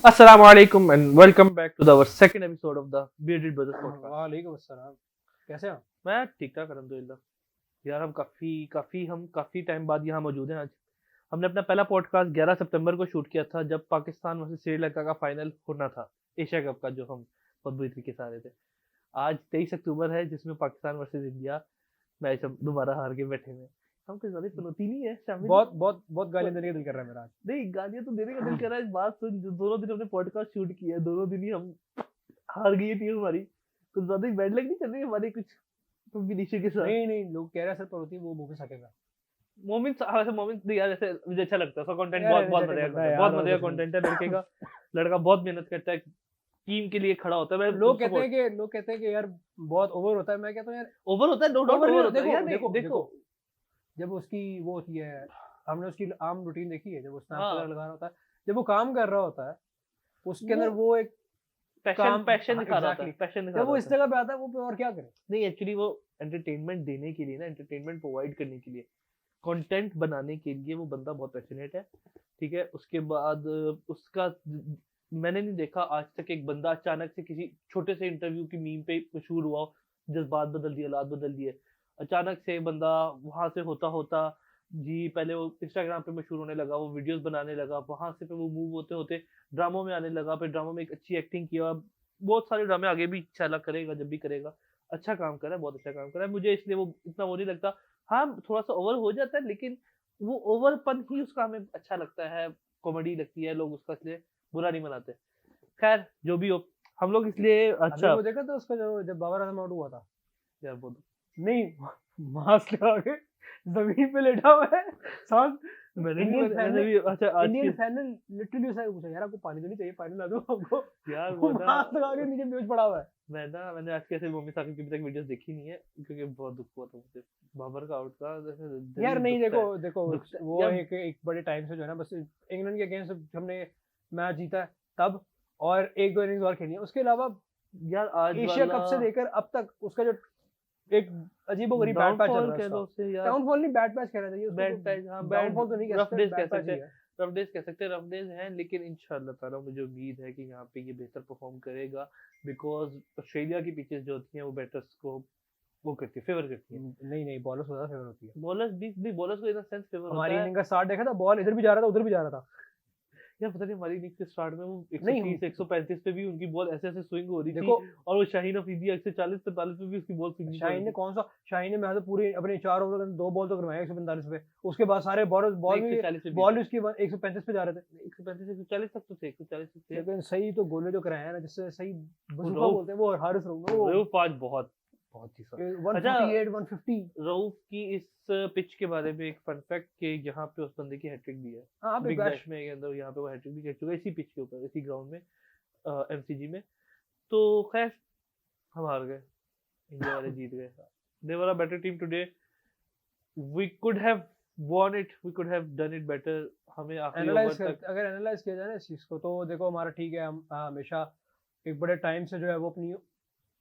Assalamu alaikum and welcome back to our second episode of the Bearded Brothers podcast. वालेकुम अस्सलाम। कैसे हैं? मैं ठीक ठाक अल्हम्दुलिल्लाह। यार हम काफी टाइम बाद यहाँ मौजूद हैं आज। हमने अपना पहला पॉडकास्ट 11 सितंबर को शूट किया था जब पाकिस्तान वर्सेस श्रीलंका का फाइनल होना था एशिया कप का, जो हम बहुत बुरी तरीके से हारे थे। आज 23 अक्टूबर है जिसमें पाकिस्तान वर्सेस इंडिया मैच हम दोबारा हार के बैठे हुए हैं। हम कुछ ज्यादा चुनौती नहीं है शामिल। बहुत गालियां देने का दिल कर रहा है मेरा आज। नहीं, गालियां तो देने का दिल कर रहा है। इस बात सुन, जो दोनों दिन हमने पॉडकास्ट शूट किया है, दोनों दिन ही हम हार गई है टीम हमारी। कुछ ज्यादा ही बैड लग नहीं चल रही है हमारी कुछ कॉम्बिनेशन के साथ। नहीं लोग कह रहे हैं सर पर होती है वो मुंह पे सकेगा। मोमेंट्स वैसे मोमेंट्स यार, ऐसे मुझे अच्छा लगता है। उसका कंटेंट यार, बहुत बहुत entertainment मजेदार है यार, बहुत और मजेदार कुछ नहीं। कंटेंट है लड़के का। लड़का बहुत मेहनत करता है, टीम के लिए खड़ा होता है। मैं लोग कहते हैं कि यार बहुत ओवर होता है। मैं कहता हूँ यार ओवर होता है, नो डाउट over ओवर नहीं, होता है। यार देखो देखो जब उसकी वो होती है, हमने उसकी आम रूटीन देखी है। जब वो स्नैप हाँ। वगैरह लगा रहा होता है, जब वो काम कर रहा होता है, उसके अंदर वो वो एक पैशन पैशन हाँ, दिखा रहा होता है, exactly। पैशन दिखा जब रहा वो इस होता है। जगह पे आता है वो और क्या करे। नहीं, एक्चुअली वो एंटरटेनमेंट देने के लिए ना, एंटरटेनमेंट प्रोवाइड करने के लिए, कंटेंट बनाने के लिए वो बंदा बहुत पैशनेट है। ठीक है, उसके बाद उसका मैंने नहीं देखा आज तक एक बंदा अचानक से किसी छोटे से इंटरव्यू की मीम पे मशहूर हुआ हो, जज्बात बदल दिए, हालात बदल दिए। अचानक से बंदा वहां से होता होता जी, पहले वो इंस्टाग्राम पे मशहूर होने लगा, वो वीडियोस बनाने लगा, वहां से फिर वो मूव होते होते ड्रामों में आने लगा, फिर ड्रामों में एक अच्छी एक्टिंग किया। बहुत सारे ड्रामे आगे भी इंशाल्लाह करेगा, जब भी करेगा। अच्छा काम कर रहा है, बहुत अच्छा काम कर रहा है। मुझे इसलिए वो इतना वो नहीं लगता। हाँ, थोड़ा सा ओवर हो जाता है, लेकिन वो ओवरपन ही उसका हमें अच्छा लगता है, कॉमेडी लगती है, लोग उसका इसलिए बुरा नहीं मनाते। खैर जो भी हो, हम लोग इसलिए अभी अच्छा वो देखा था उसका जब बाबर आजम आउट हुआ था। यार बोलो। नहीं मास्क लगा के जमीन पे लेटा हुआ है सांस। मैंने भी इंडियन मैंने भी अच्छा आज इंडियन की फैन ने लिटरली उससे पूछा यार आपको पानी तो नहीं चाहिए, पानी ला दो आपको। यार वो वो ना मास्क लगा के नीचे बेहोश पड़ा हुआ है। मैंने आज कैसे मम्मी साहब की अभी तक वीडियोस देखी नहीं है, क्योंकि बहुत दुख हुआ था मुझे बाबर का आउट का। जैसे दिल यार नहीं दुखता है, देखो दुखता है वो यार। एक बड़े टाइम से जो है ना, बस इंग्लैंड के अगेंस्ट हमने मैच जीता है तब, और एक दो इनिंग्स और खेली है। उसके अलावा यार आज एशिया वाला कप से लेकर अब तक उसका जो एक अजीबोगरीब बैड पैच चल डाउनफॉल रहा है कह लो उसका। उसे यार। डाउनफॉल नहीं, बैड पैच कहना चाहिए उसको। बैड पैच, हाँ बैड डाउनफॉल तो नहीं कह रफ सकते, डेज कह बैड पैच सकते ही हैं। है। रफ डेज कह सकते हैं, रफ डेज हैं, लेकिन इंशाल्लाह ताला मुझे उम्मीद है कि यहाँ पे ये बेहतर परफॉर्म करेगा। बिकॉज ऑस्ट्रेलिया की पिचेस जो होती हैं वो बैटर्स को वो करती है, फेवर करती है। नहीं बॉलर्स ज्यादा फेवर होती है। बॉलर्स भी बॉलर्स को इन सेंस फेवर हमारी होता है। इनिंग का स्टार्ट देखा था, बॉल इधर भी जा रहा था उधर भी जा रहा था। यार पता नहीं हमारी इनिंग्स के स्टार्ट में वो नहीं 130 135 पे भी उनकी बॉल ऐसे ऐसे स्विंग हो रही थी, देखो और वो शाहीन अफरीदी 140 45 पे भी उसकी बॉल स्विंग शाहीन ने कौन सा, शाहीन ने मैं तो पूरे अपने 4 ओवर के 2 बॉल तो करवाए 145 पे। उसके बाद सारे बॉल भी 140 पे बॉल उसकी 135 पे जा रहे थे। 135 140 तक तो थे, 140 तक थे। लेकिन सही तो गोले जो कराए हैं ना, जिससे सही बजूका रऊफ बोलते हैं वो हारिस रऊफ वो रऊफ आज बहुत बहुत ही सर। 148 150। रऊफ की इस पिच के बारे में एक फन फैक्ट कि यहाँ पे उस बंदे की हैट्रिक भी है हाँ बिग बिग बैश में के अंदर। यहाँ पे वो हैट्रिक भी कर चुका है इसी पिच के ऊपर, इसी ग्राउंड में, एमसीजी में। तो खैर हम हार गए, इंडिया वाले जीत गए। They were a better team today, we could have won it, we could have done it better। हमें आखिरी ओवर तक अगर एनालाइज किया जाए ना इस चीज को, तो देखो हमारा ठीक है, हम हमेशा एक बड़े टाइम से जो है वो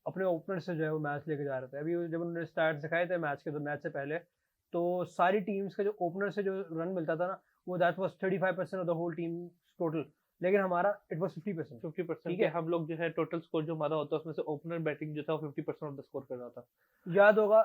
अपने ओपनर से जो है वो मैच लेके जा रहे थे। अभी जब उन्होंने स्टार्ट दिखाए थे मैच से पहले, तो सारी टीम्स का जो ओपनर से जो रन मिलता था ना, वो that was 35% of the whole team total. लेकिन हमारा इट वाज 50%। 50% ठीक के है। हम लोग जो है टोटल स्कोर जो हमारा होता है उसमें से ओपनर बैटिंग जो था वो 50% ऑफ द स्कोर कर रहा था। याद होगा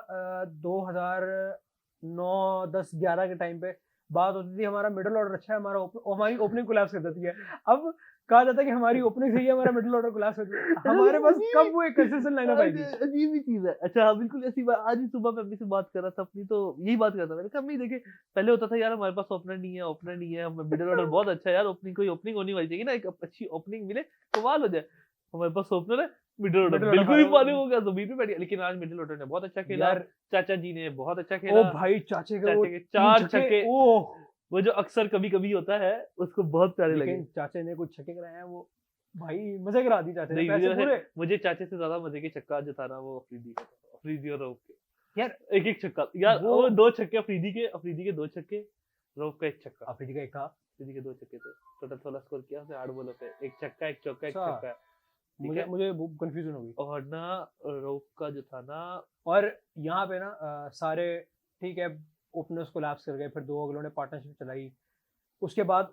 2009 10 11 के टाइम पे बात होती थी हमारा मिडिल ऑर्डर अच्छा है, हमारी ओपनिंग कोलैप्स कर देती है। अब कहा जाता है कि हमारी ओपनिंग सही है, हमारा मिडिल ऑर्डर कोलैप्स कर देती है। हमारे पास कब वो एक कंसिस्टेंट लाइनअप आएगी। अजीब ही चीज है। अच्छा हाँ, बिल्कुल ऐसी बात। आज ही सुबह मैं अम्मी से बात कर रहा था अपनी, तो यही बात कर रहा था। मैंने कहा अम्मी देखे, पहले होता था यार हमारे पास ओपनर नहीं है, ओपनर नहीं है, मिडिल ऑर्डर बहुत अच्छा है यार, ओपनिंग कोई ओपनिंग होनी चाहिए ना, एक अच्छी ओपनिंग मिले, कमाल हो जाए। हमारे पास ओपनर है, मिडिल ऑर्डर बिल्कुल ही पानी हो गया, जमीन पे बैठ गया। लेकिन आज मिडिल ऑर्डर ने बहुत अच्छा खेला यार चाचा जी ने बहुत अच्छा ओ खेला। भाई चाचे चाचे के 4 छक्के, वो जो अक्सर कभी कभी होता है, उसको बहुत प्यारे लगे। लेकिन चाचे ने कुछ छक्के कराए हैं वो भाई मजे करा दी चाचे ने, नहीं, पैसे पूरे। मुझे चाचे से ज्यादा मजे के छक्का जो था ना वो अफरीदी का था, अफरीदी और रऊफ के। यार एक एक छक्का यार, वो 2 छक्के अफरीदी के 2 छक्के, रऊफ का 1 छक्का। अफरीदी का एक था, अफरीदी के 2 छक्के थे। टोटल 16 स्कोर किया उसने 8 बॉलों पे, 1 छक्का 1 चौका 1 अच्छा। छक्का। ठीक मुझे है। मुझे कंफ्यूजन हो गई। और ना रऊफ का जो था ना, और यहाँ पे ना सारे ठीक है ओपनर्स कोलैप्स कर गए, फिर 2 अगलों ने पार्टनरशिप चलाई। उसके बाद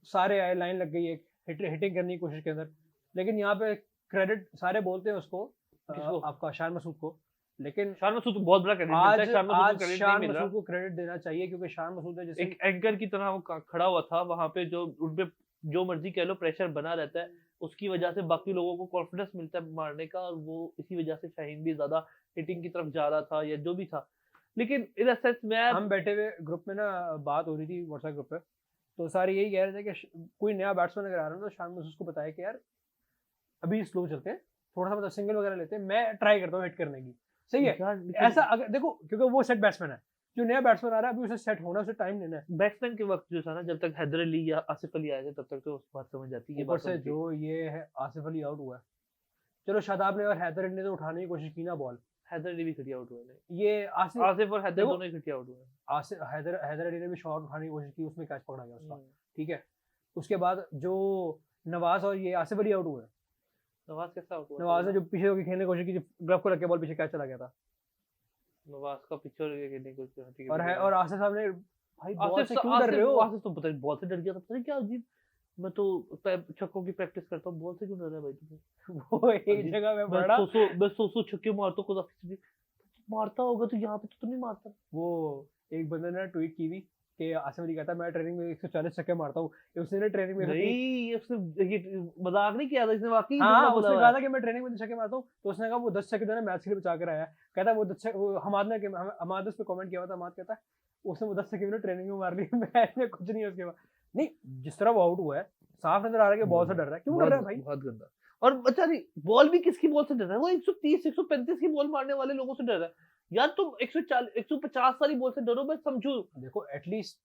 सारे आए, लाइन लग गई एक हिटिंग करने की कोशिश के अंदर। लेकिन यहाँ पे क्रेडिट सारे बोलते हैं उसको, किसको? आपका शान मसूद को, लेकिन शान मसूद को बहुत बड़ा क्रेडिट मिलता आज है, शान मसूद को आज क्रेडिट नहीं शान मिल रहा। मसूद को क्रेडिट देना चाहिए, क्योंकि शान मसूद ने जैसे एक एंकर की तरह वो खड़ा हुआ था वहां पे, जो उनपे जो मर्जी कह लो प्रेशर बना रहता है, उसकी वजह से बाकी लोगों को कॉन्फिडेंस मिलता है मारने का, और वो इसी वजह से शाहीन भी ज्यादा हिटिंग की तरफ जा रहा था या जो भी था। लेकिन इन सेंस मैं हम बैठे हुए ग्रुप में ना बात हो रही थी व्हाट्सएप ग्रुप पे, तो सारे यही कह रहे थे कि कोई नया बैट्समैन अगर आ रहा है तो शान मसूद को बताया कि यार अभी स्लो चलते हैं, थोड़ा सा मतलब सिंगल वगैरह लेते हैं, मैं ट्राई करता हूँ हिट करने की, सही है। ऐसा अगर देखो, क्योंकि वो सेट बैट्समैन है, जो नया बैट्समैन आ रहा है अभी उसे सेट होना, उसे टाइम लेना है। बैट्समैन के वक्त जो था ना, जब तक हैदर अली या आसिफ अली आए थे तब तक तो उस बात समझ जाती है, ये ऊपर बात से समझती है। जो ये है आसिफ अली आउट हुआ है, चलो शादाब ने और हैदर अली ने तो उठाने की कोशिश की ना बॉल, हैदर अली भी खटिया आउट हुए नहीं, ये आसिफ आसिफ और हैदर देखो दोनों ही खटिया आउट हुए। आसिफ हैदर अली ने भी शॉट उठाने की कोशिश की, उसमें कैच पकड़ा गया उसका, हम्म। ठीक है। उसके बाद जो नवाज और ये आसिफ अली आउट हुए, नवाज कैसा आउट हुआ नवाज ने था? जो पीछे होकर खेलने की कोशिश की, ग्लव को लग के बॉल पीछे कैच चला गया था, नवाज का पिक्चर खेलने को ठीक है, और है और आसिफ साहब ने भाई बॉल आसिफ से क्यों डर रहे हो? आसिफ तो पता नहीं बॉल से डर गया था, पता नहीं क्या अजीब। मैं तो छक्कों की प्रैक्टिस करता हूँ, बॉल से क्यों डर रहा है भाई तुम्हें? वो एक जगह में पड़ा, मैं सौ छक्के मारता हूँ, खुदा मारता होगा तो यहाँ पे तो नहीं मारता। वो एक बंदे ने ट्वीट की थी कि आसिफ अली कहता है मैं ट्रेनिंग में 140 छक्के मारता हूँ, उसने ट्रेनिंग में नहीं, उसने ये मजाक नहीं किया था, इसने वाकई हाँ जुमला बोला उसने हुआ कहा है। था कि मैं ट्रेनिंग में 10 छक्के मारता हूँ, तो उसने कहा वो 10 छक्के जो है मैच के लिए बचा कर आया है। कहता है वो 10 छक्के, हमाद ने हमाद उस पे कमेंट किया हुआ था, हमाद कहता है उसने वो 10 छक्के मैंने ट्रेनिंग में मार ली, मैच में कुछ नहीं है उसके बाद। नहीं, जिस तरह वो आउट हुआ है साफ नजर आ रहा है कि बॉल से डर रहा है, क्यों डर रहा है भाई? बहुत गंदा। और अच्छा नहीं, बॉल भी किसकी बॉल से डर रहा है? वो 130 135 की बॉल मारने वाले लोगों से डर रहा है यार। तुम 140 150 वाली बॉल से डरो, मैं समझू। देखो एटलीस्ट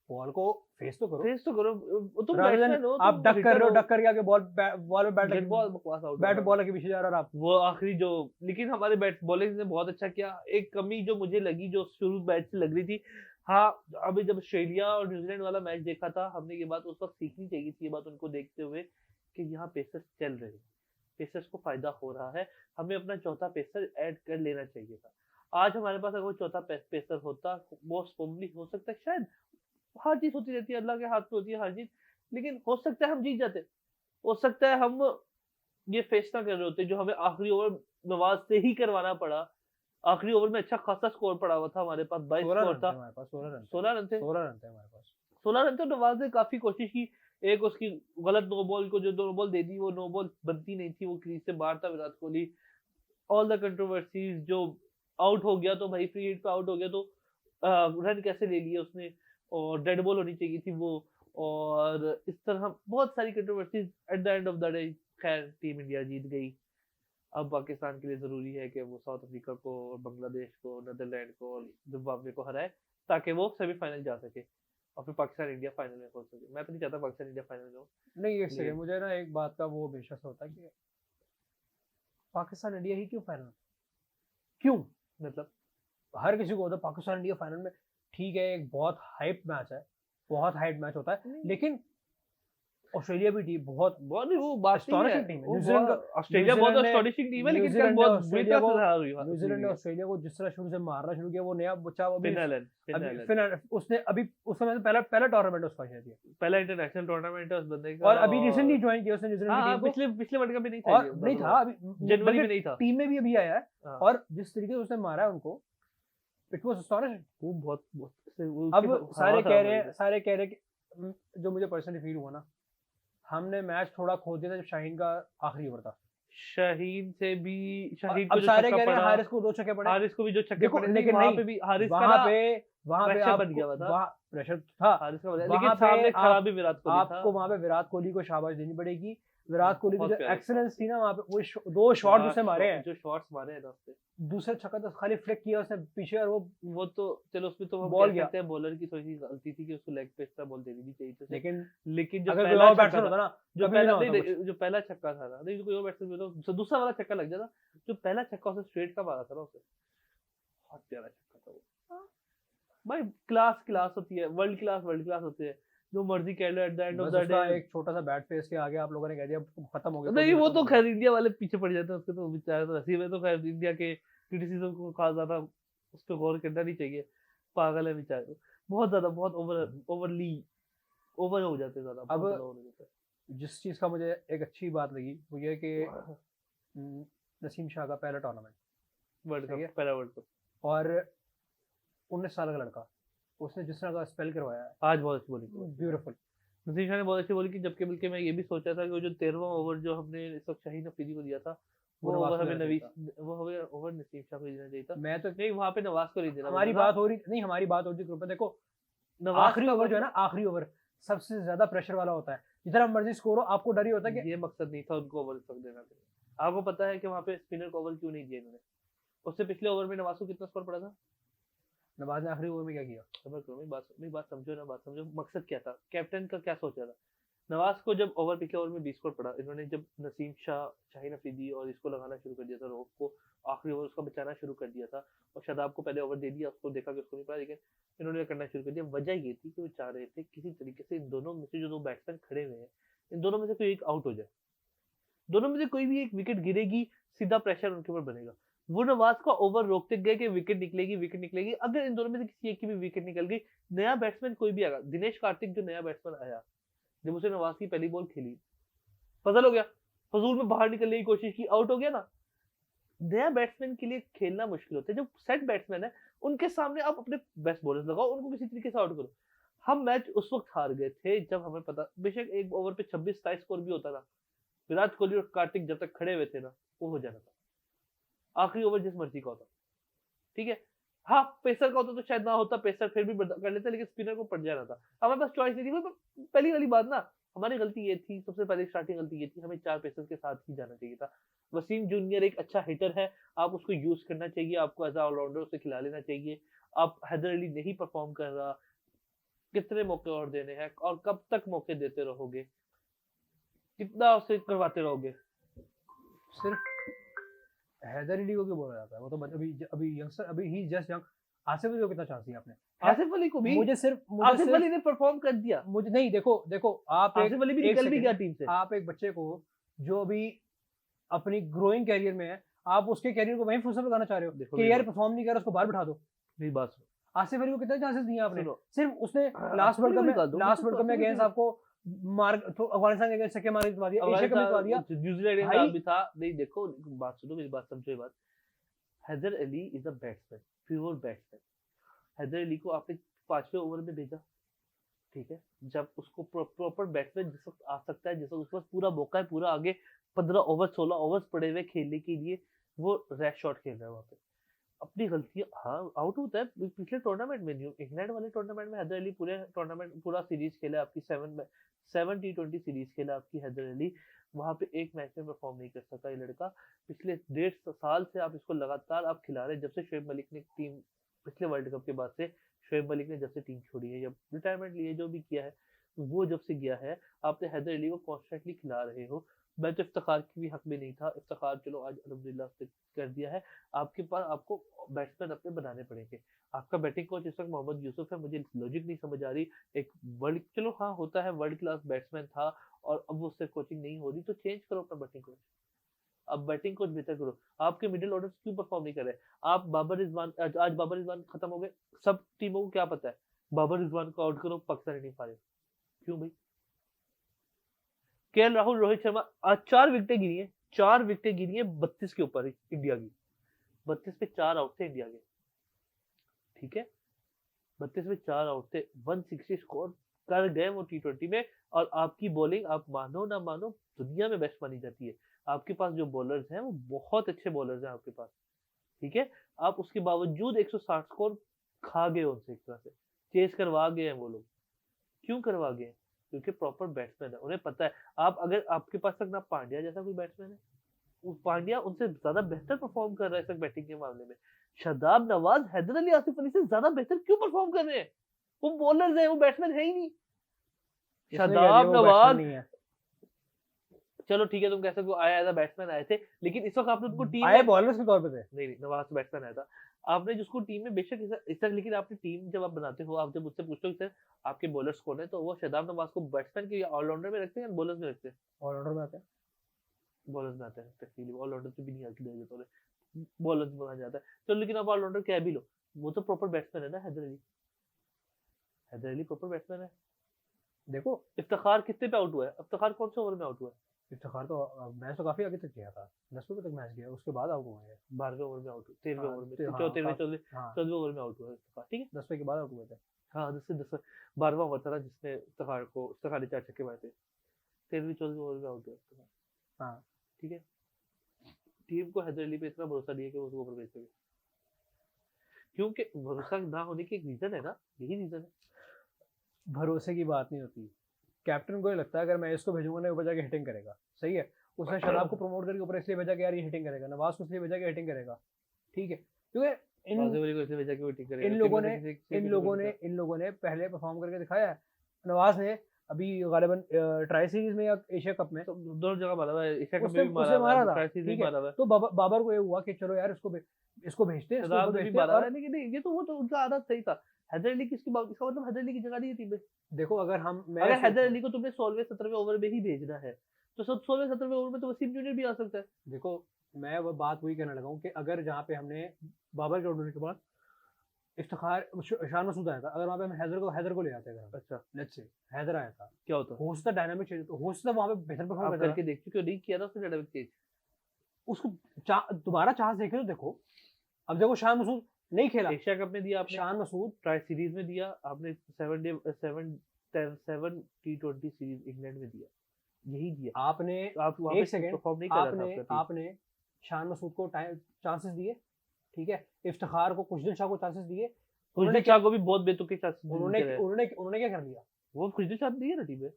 बॉल को फेस तो करो, फेस तो करो, तुम rather than बैट्समैन हो, आप तुम डक कर रहे हो, हिटर डक करके आके बॉल पे बैट डेड बॉल बकवास आउट बैट बॉल के पीछे जा रहा है आप। वो आखिरी जो, लेकिन हमारे बैट बॉलिंग ने बहुत अच्छा किया। एक कमी जो मुझे लगी, जो शुरू मैच से लग रही थी, हाँ, अभी जब ऑस्ट्रेलिया और न्यूजीलैंड वाला मैच देखा था हमने, ये बात उस वक्त सीखनी चाहिए थी, ये बात उनको देखते हुए कि यहाँ पेसर्स चल रहे हैं, पेसर्स को फायदा हो रहा है, हमें अपना चौथा पेसर ऐड कर लेना चाहिए था। आज हमारे पास अगर वो चौथा पेसर होता, मोस्ट प्रोबेबली हो सकता है, शायद हर चीज होती रहती है, अल्लाह के हाथ में होती है हर चीज, लेकिन हो सकता है हम जीत जाते, हो सकता है हम ये फेस ना कर रहे होते, जो हमें आखिरी ओवर नवाज से ही करवाना पड़ा। आखिरी ओवर में अच्छा खासा स्कोर पड़ा हुआ था हमारे पास, 22 16 स्कोर रन थे था, हमारे पास, 16 रन थे, 16 रन थे, 16 रन थे हमारे पास। 16 रन थे। नवाज ने काफी कोशिश की, एक उसकी गलत नो बॉल को जो नो बॉल दे दी, वो नो बॉल बनती नहीं थी, वो क्रीज से बाहर था Virat Kohli. All the controversies, जो आउट हो गया तो भाई फ्री हिट पे आउट हो गया तो रन कैसे ले लिए उसने, और डेड बॉल होनी चाहिए थी वो, और इस तरह बहुत सारी controversies. At the end of the day खैर टीम इंडिया जीत गई। अब पाकिस्तान के लिए जरूरी है कि वो साउथ अफ्रीका को और बांग्लादेश को, नीदरलैंड को और जिम्बाब्वे को हराए, ताकि वो सेमीफाइनल जा सके और फिर पाकिस्तान इंडिया फाइनल में पहुंच सके। मैं तो नहीं चाहता पाकिस्तान इंडिया फाइनल में हो। नहीं एक सेकंड, मुझे ना एक बात का वो हमेशा से होता है कि पाकिस्तान इंडिया ही क्यों फाइनल, क्यों? मतलब हर किसी को होता है पाकिस्तान इंडिया फाइनल में, ठीक है एक बहुत हाइप मैच है, बहुत हाइप मैच होता है, लेकिन ऑस्ट्रेलिया भी टीम बहुत बहुत नहीं, वो बात नहीं है, astonishing टीम है। वो न्यूजीलैंड बहुत- का ऑस्ट्रेलिया बहुत न्यूजीलैंड ने- astonishing टीम है, लेकिन कल न्यूजीलैंड ने बहुत बुरी ऑस्ट्रेलिया तरह को से हार हुई न्यूजीलैंड ने ऑस्ट्रेलिया को जिस तरह शुरू से मारना शुरू किया, वो नया बच्चा अभी उसने अभी उस समय से पहला टूर्नामेंट उसका शायद ये, पहला इंटरनेशनल टूर्नामेंट है उस बंदे का, और अभी रिसेंटली ज्वाइन किया उसने न्यूजीलैंड की टीम को, पिछले पिछले वर्ल्ड कप में नहीं था, और नहीं था अभी जनवरी में नहीं था, टीम में भी अभी आया है, हाँ। और जिस तरीके से उसने मारा है उनको, इट वाज अस्टोनिशिंग। वो बहुत अब सारे कह रहे हैं कि जो मुझे पर्सनली फील हुआ ना, हमने मैच थोड़ा खो दिया था जब शाहीन का आखिरी ओवर था। शाहीन से भी, शाहीन अब को जो सारे छक्का कह रहे हैं पड़ा, हारिस को 2 छक्के पड़े, हारिस को भी जो छक्के देखो, पड़े, लेकिन वहां नहीं, पे भी हारिस का वहां पे प्रेशर आपको बन गया हुआ था, वहां प्रेशर था, हारिस का बन गया, वहां लेकिन पे सामने खड़ा भी विराट कोहली था। आपको वहां पे विराट कोहली को शाबाश देनी पड़ेगी। विराट कोहली की बहुत जो प्यारे एक्सीलेंस थी ना वहां पे, वो 2 शॉट उसने मारे हैं, जो शॉट्स मारे हैं ना उसने, दूसरा छक्का तो खाली फ्लिक किया उसने पीछे, और वो तो चलो उसमें तो हम बॉल कह गया। सकते हैं बॉलर की थोड़ी सी गलती थी कि उसको लेग पे एक्स्ट्रा बॉल देनी भी चाहिए थी, लेकिन जो अगर कोई पहला और छक्का बैट्समैन था, होता ना, जो कभी भी पहला ना होता नहीं, जो पहला छक्का था ना, नहीं कोई और बैट्समैन तो दूसरा वाला छक्का लग जाता, जो पहला छक्का उसने स्ट्रेट का मारा था ना उसे, बहुत प्यारा छक्का था वो भाई। क्लास होती है, वर्ल्ड क्लास होती है, जो मर्जी कह लो, एट द एंड ऑफ बस द उसका डे। एक छोटा सा बैट फेस के आगे आप लोगों ने कह दिया खत्म हो गया, नहीं वो तो खत्म हो खैर इंडिया वाले पीछे पड़ जाते हैं उसके, तो बेचारे तो हंसी में, तो खैर इंडिया के क्रिटिसिज्म को खास ज्यादा उस पर गौर करना नहीं चाहिए, पागल है बेचारे, बहुत ज्यादा, बहुत ओवरली ओवर हो जाते हैं ज्यादा, अब बहुत ज्यादा over हो जाते हैं। जिस चीज़ का मुझे एक अच्छी बात लगी वो ये है कि नसीम शाह का पहला टूर्नामेंट, वर्ल्ड सही कप, है, पहला वर्ल्ड कप। और 19 साल का लड़का, उसने जिस तरह का स्पेल करवाया है, आज बहुत अच्छी बॉलिंग की। ब्यूटीफुल। नसीम शाह ने बहुत अच्छी बॉलिंग की, जबकि बल्कि मैं ये भी सोचा था कि वो जो 13वां ओवर जो हमने इस वक्त शाहीन अफरीदी को दिया था, वो वो नवाज ओवर को हमें देना चाहिए था। वो ओवर नसीम शाह को ही देना चाहिए था। मैं तो नहीं, वहां पे नवाज को नहीं देना, हमारी वरना बात हो रही नहीं, हमारी बात हो रही थी ग्रुप में, देखो नवाज आखिरी का ओवर जो है ना, मतलब आखिरी ओवर सबसे ज्यादा प्रेशर वाला होता है। जितना मर्जी स्कोर हो, आपको डर ही होता है कि ये मकसद नहीं था उनको ओवर इस वक्त देना था। आपको पता है कि वहां पे स्पिनर को ओवर क्यों नहीं दिया इन्होंने? उससे पिछले ओवर में नवाज को कितना स्कोर पड़ा था? नवाज ने आखिरी ओवर में क्या किया। सबर करो, मेरी बात समझो ना, बात समझो, मकसद क्या था, कैप्टन का क्या सोचा था? नवाज को जब ओवर पिछले ओवर में 20 स्कोर पड़ा, इन्होंने जब नसीम शाह, शाहीन अफरीदी और इसको लगाना शुरू कर दिया था, रोक को आखिरी ओवर उसका बचाना शुरू कर दिया था, और शादाब को पहले ओवर दे दिया, उसको देखा कि उसको नहीं पड़ा, लेकिन इन्होंने करना शुरू कर दिया। वजह ये थी कि वो चाह रहे थे किसी तरीके से इन दोनों में से जो दो बैट्समैन खड़े हुए हैं, इन दोनों में से कोई एक आउट हो जाए, दोनों में से कोई भी एक विकेट गिरेगी, सीधा प्रेशर उनके ऊपर बनेगा। वो नवाज का ओवर रोकते गए कि विकेट निकलेगी, विकेट निकलेगी। अगर इन दोनों में से किसी एक की भी विकेट निकल गई, नया बैट्समैन कोई भी आएगा, दिनेश कार्तिक जो नया बैट्समैन आया, जब उसे नवाज की पहली बॉल खेली, पजल हो गया, फजूल में बाहर निकलने की कोशिश की, आउट हो गया ना। नया बैट्समैन के लिए खेलना मुश्किल होता है। जो सेट बैट्समैन है, उनके सामने आप अपने बेस्ट बॉलर्स लगाओ, उनको किसी तरीके से आउट करो। हम मैच उस वक्त हार गए थे जब हमें पता, बेशक एक ओवर पे 26-27 स्कोर भी होता था, विराट कोहली और कार्तिक जब तक खड़े हुए थे ना, वो हो जाना था। आखिरी ओवर जिस मर्जी का होता, ठीक है। हाँ, पेसर का होता तो शायद ना होता, पेसर फिर भी कर लेता, लेकिन स्पिनर को पड़ जाना था। हमारे पास चॉइस नहीं थी। पहली वाली बात ना, हमारी गलती ये थी, सबसे पहले स्टार्टिंग गलती ये थी, हमें 4 पेसर के साथ ही जाना चाहिए था। वसीम जूनियर एक अच्छा हिटर है, आप उसको यूज करना चाहिए, आपको एज ऑलराउंडर उसे खिला लेना चाहिए। आप हैदर अली नहीं परफॉर्म कर रहा, कितने मौके और देने हैं और कब तक मौके देते रहोगे, कितना उसे करवाते रहोगे? सिर्फ हैदर अली को क्यों बोला जाता है, वो तो अभी अभी यंगस्टर, अभी ही जस्ट यंग। आसिफ अली को कितना चांस दिया आपने। आसिफ अली को भी, मुझे आसिफ सिर्फ अली ने परफॉर्म कर दिया। मुझे नहीं, देखो देखो आप आसिफ अली भी एक निकल भी गया सेकंड, टीम से। आप एक बच्चे को जो अभी अपनी ग्रोइंग कैरियर में है, आप उसके कैरियर को वहीं फुर्सत लगाना चाह रहे हो देखो कि मेरी यार बात, परफॉर्म नहीं कर रहा, उसको बाहर बिठा दो। मेरी बात सुनो, आसिफ अली को कितने चांसेस दिए आपने। सुनो, सिर्फ उसने आसिफ अली को निकाल दो, लास्ट मतलब वर्ल्ड कप में आसिफ अली अगेंस्ट आपको मार तो अफगानिस्तान के अगेंस्ट छक्के मार के जितवा दिया, एशिया कप में जितवा दिया न्यूजीलैंड के भाई। साथ भी था। नहीं देखो, बात सुनो, मेरी बात समझो, ये बात, Haider Ali is a batsman, pure batsman. Haider Ali को आपने 5वें ओवर में भेजा, ठीक है, जब उसको प्रॉपर बैट्समैन जिस वक्त आ सकता है, जिस वक्त उसके पास पूरा मौका है, पूरा आगे 15 ओवर 16 ओवर्स पड़े हुए खेलने के लिए, वो रैश शॉट खेल रहा है वहां पे। अपनी गलतियां, हाँ आउट होता है। पिछले टूर्नामेंट में, न्यू इंग्लैंड वाले टूर्नामेंट में हैदर अली पूरे टूर्नामेंट, पूरा सीरीज खेला आपकी, 7 T20 सीरीज खेला आपकी हैदर अली, वहां पे एक मैच में परफॉर्म नहीं कर सका ये लड़का। पिछले 1.5 साल से आप इसको लगातार आप खिला रहे, जब से शोएब मलिक ने टीम, पिछले वर्ल्ड कप के बाद से शोएब मलिक ने जब से टीम छोड़ी है, जब रिटायरमेंट लिए, जो भी किया है, वो जब से गया है, आपने हैदर अली को कॉन्स्टेंटली खिला रहे हो। मैं तो इफ्तिखार की भी हक में नहीं था, इफ्तिखार चलो आज अल्हम्दुलिल्लाह से कर दिया है। आपके पास, आपको बैट्समैन अपने बनाने पड़ेंगे। आपका बैटिंग कोच इस वक्त मोहम्मद यूसुफ है, मुझे लॉजिक नहीं समझ आ रही। एक वर्ल्ड, चलो हाँ होता है, वर्ल्ड क्लास बैट्समैन था और अब उससे कोचिंग नहीं हो रही, तो चेंज करो अपना बैटिंग कोच। अब बैटिंग कोच बेहतर करो। आपके मिडिल ऑर्डर क्यों परफॉर्म नहीं कर रहे? आप बाबर रिजवान, आज बाबर रिजवान खत्म हो गए, सब टीमों को क्या पता है, बाबर रिजवान को आउट करो, पाकिस्तान नहीं पारे। क्यों भाई? केएल राहुल, रोहित शर्मा, आज 4 विकेटें गिरी है, 4 विकेटें गिरी है 32 के ऊपर इंडिया की, 32 पे 4 आउट थे इंडिया के, ठीक है, 32 में 4 आउट थे, 160 स्कोर कर गए वो T20 में। और आपकी बॉलिंग, आप मानो ना मानो, दुनिया में बेस्ट मानी जाती है। आपके पास जो बॉलर्स हैं वो बहुत अच्छे बॉलर्स हैं आपके पास, ठीक है। आप उसके बावजूद 160 स्कोर खा गए उनसे, एक तरह से चेस करवा गए हैं वो लोग। क्यों करवा गए? क्योंकि प्रॉपर बैट्समैन है, उन्हें पता है। आप अगर आपके पास तक ना पांड्या जैसा कोई बैट्समैन है, वो पांड्या उनसे ज्यादा बेहतर परफॉर्म कर रहा है इस वक्त बैटिंग के मामले में। शादाब, नवाज, हैदर अली, आसिफ अली से ज्यादा बेहतर क्यों परफॉर्म कर रहे हैं? वो बॉलर्स हैं, वो बैट्समैन है ही नहीं। शादाब, नवाज, नहीं है, चलो ठीक है, तुम कह सकते हो आया एज अ बैट्समैन आए थे, लेकिन इस वक्त आपने उनको टीम आए में, बॉलर्स के तौर पे थे। नहीं नहीं, नवाज बैट्समैन आया था। आपने जिसको टीम में, बेशक इस तक, लेकिन आपने टीम जब आप बनाते हो, आप जब मुझसे पूछते हो कि सर आपके बॉलर्स कौन है, तो वो शादाब नवाज को बैट्समैन के ऑलराउंडर में रखते हैं या बॉलर्स में रखते हैं? ऑलराउंडर में आते हैं। बॉलर्स में आते हैं, तकलीफ ऑलराउंडर से भी नहीं आती देते, तो बॉलर्स में आ जाता है। चलो, लेकिन आप ऑलराउंडर क्या भी लो, वो तो प्रॉपर बैट्समैन है ना हैदर अली। हैदर अली प्रॉपर बैट्समैन है, देखो इफ्तिखार कितने पे आउट हुआ है? इफ्तिखार कौन से ओवर में आउट हुआ है? इफ्तिखार तो मैच तो काफी आगे तक गया था, 10वें तक मैच गया, उसके बाद आउट हुआ है। 12वें ओवर में आउट हुआ, 13वें हाँ ओवर में, हाँ 13वें 14वें हाँ 14वें ओवर में आउट हुआ है इफ्तिखार, ठीक है? 10वें के बाद आउट हुए थे। हाँ, 12वां ओवर था ना जिसमें इफ्तिखार ने 4 छक्के मारे थे। 13वीं 14वीं ओवर में आउट हुआ इफ्तिखार, हाँ ठीक है? टीम को हैदर अली पे इतना भरोसा नहीं है कि वो उसको ओवर भेज सके। क्योंकि भरोसा ना होने की एक रीजन है ना, यही रीजन है। भरोसे की बात नहीं होती। कैप्टन को ये लगता है अगर मैं इसको भेजूंगा ना, ऊपर जाके हिटिंग करेगा, सही है। उसने शराब को प्रमोट करके ऊपर इसलिए भेजा कि यार ये हिटिंग करेगा, नवाज को इसलिए भेजा कि हिटिंग करेगा, ठीक है। क्योंकि इन आसिफ अली को इसलिए भेजा कि वो ठीक करेगा। इन टीम लोगों में ने से किसी इन किसी को लोगों नहीं ने था। इन लोगों ने पहले परफॉर्म करके दिखाया है। नवाज ने अभी गालिबन ट्राई सीरीज में या एशिया कप में तो दोनों जगह मारा हुआ है, एशिया कप उसने में भी मारा उसे हुआ है, मारा था, ट्राई सीरीज में ठीक भी है। मारा हुआ है, तो बाबर को ये हुआ कि चलो यार इसको भेजते हैं, इसको शराब ऊपर ने भी भेजते हैं। मारा हुआ और है, लेकिन नहीं, ये तो वो तो उनका आदत सही था। हैदर अली किसकी बात, इसका मतलब हैदर अली की जगह नहीं है टीम में। देखो अगर मैं अगर सोच हैदर रहा हूँ, अली को तुमने 16वें 17वें ओवर में ही भेजना है, तो सब 16वें 17वें ओवर में तो वसीम जूनियर भी आ सकता है। देखो मैं वो बात वही कहने लगा हूँ कि अगर जहाँ पे हमने बाबर के आउट होने के बाद इफ्तिखार शान मसूद आया था, अगर वहाँ पे हम हैदर को ले आते, अगर हम अच्छा, लेट्स से हैदर आया था, क्या होता? हो सकता डायनामिक चेंज, हो सकता वहाँ पे बेहतर परफॉर्म आप करता था। करके देख चुके हो, नहीं किया ना उसने डायनामिक चेंज। उसको दोबारा चांस देखे तो देखो, अब देखो शान मसूद नहीं खेला, एशिया कप में दिया आपने, शान मसूद ट्राई सीरीज में दिया आपने, 7 सीरीज इंग्लैंड में दिया, यही दिया। आपने तो आप वहाँ पे एक सेकेंड परफॉर्म नहीं कर रहा था आपने आपका टीम। आपने शान मसूद को चांसेस दिए, ठीक है। इफ्तिखार को, खुशदिल शाह को चांसेस दिए, खुशदिल शाह को भी बहुत बेतुके चांसेस उन्होंने दिए। उन्होंने क्या कर लिया? वो खुशदिल शाह नहीं है ना टीम में।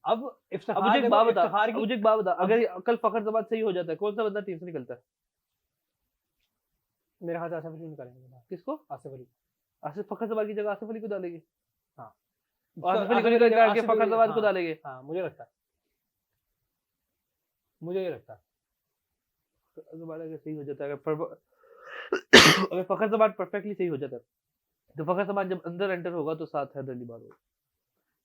अब अब मुझे एक बात बता, इफ्तिखार अब की मुझे एक बात बता, अगर कल फखर जमान सही हो जाता है, कौन सा बंदा टीम से निकलता है? मेरे हाथ आसिफ अली निकालेंगे। किसको? आसिफ अली। आसिफ फखर जमान की जगह आसिफ अली को डालेंगे। हाँ आसिफ अली को निकाल के फखर जमान को डालेंगे। हाँ मुझे लगता है, मुझे ये लगता है अगर सही हो जाता है, अगर फखर जमान परफेक्टली सही हो जाता है, तो फखर जमान जब अंदर एंटर होगा तो साथ हैदर अली बाहर होगा।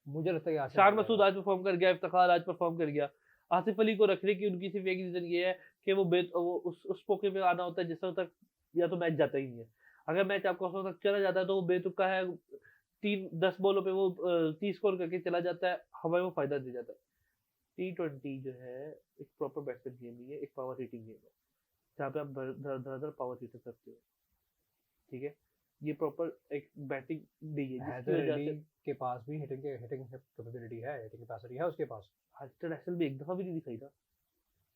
मुझे लगता है कि शान मसूद आज परफॉर्म कर गया, इफ्तिखार आज परफॉर्म कर गया। आसिफ अली को रखने की उनकी सिर्फ एक रीजन ये है कि वो उस मौके पे आना होता है जिस वक्त तक या तो मैच जाता ही नहीं है। अगर मैच आपका उस वक्त तक चला जाता है तो वो बेतुका है, 10 बॉलों पे वो 30 स्कोर करके चला जाता है, हमें वो फायदा दे जाता है। T20 जो है एक प्रॉपर बैट्समैन गेम नहीं है, एक पावर हिटिंग गेम है, जहाँ पे आप धड़ाधड़ पावर हिट करते हो, ठीक है। ये प्रॉपर एक बैटिंग नहीं है, जिसकी हैदर वजह अली से के पास भी हिटिंग कैपेबिलिटी है, हिटिंग कैपेसिटी है उसके पास। इंटरनेशनल में एक दफा भी नहीं दिखाई था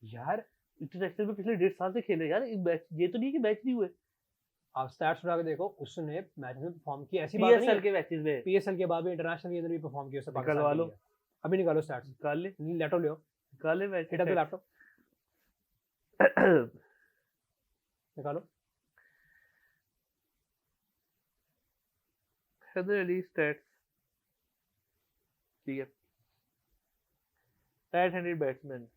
यार। इंटरनेशनल में, पिछले 1.5 साल से खेले यार एक मैच, ये तो नहीं कि मैच नहीं हुए। आप स्टैट्स उठा के देखो, उसने मैच में परफॉर्म किया, ऐसी बात नहीं पीएसएल है। के मैचेस में पीएसएल के बाद भी इंटरनेशनल के अंदर भी परफॉर्म किया उसने, निकलवा पाकिस्तान के लो। लिए। अभी निकालो स्टैट्स, निकाल ले, लैपटॉप ले, निकाल ले match hit up the laptop, निकालो। हैदर अली स्टैट्स, ठीक है। Right handed batsman,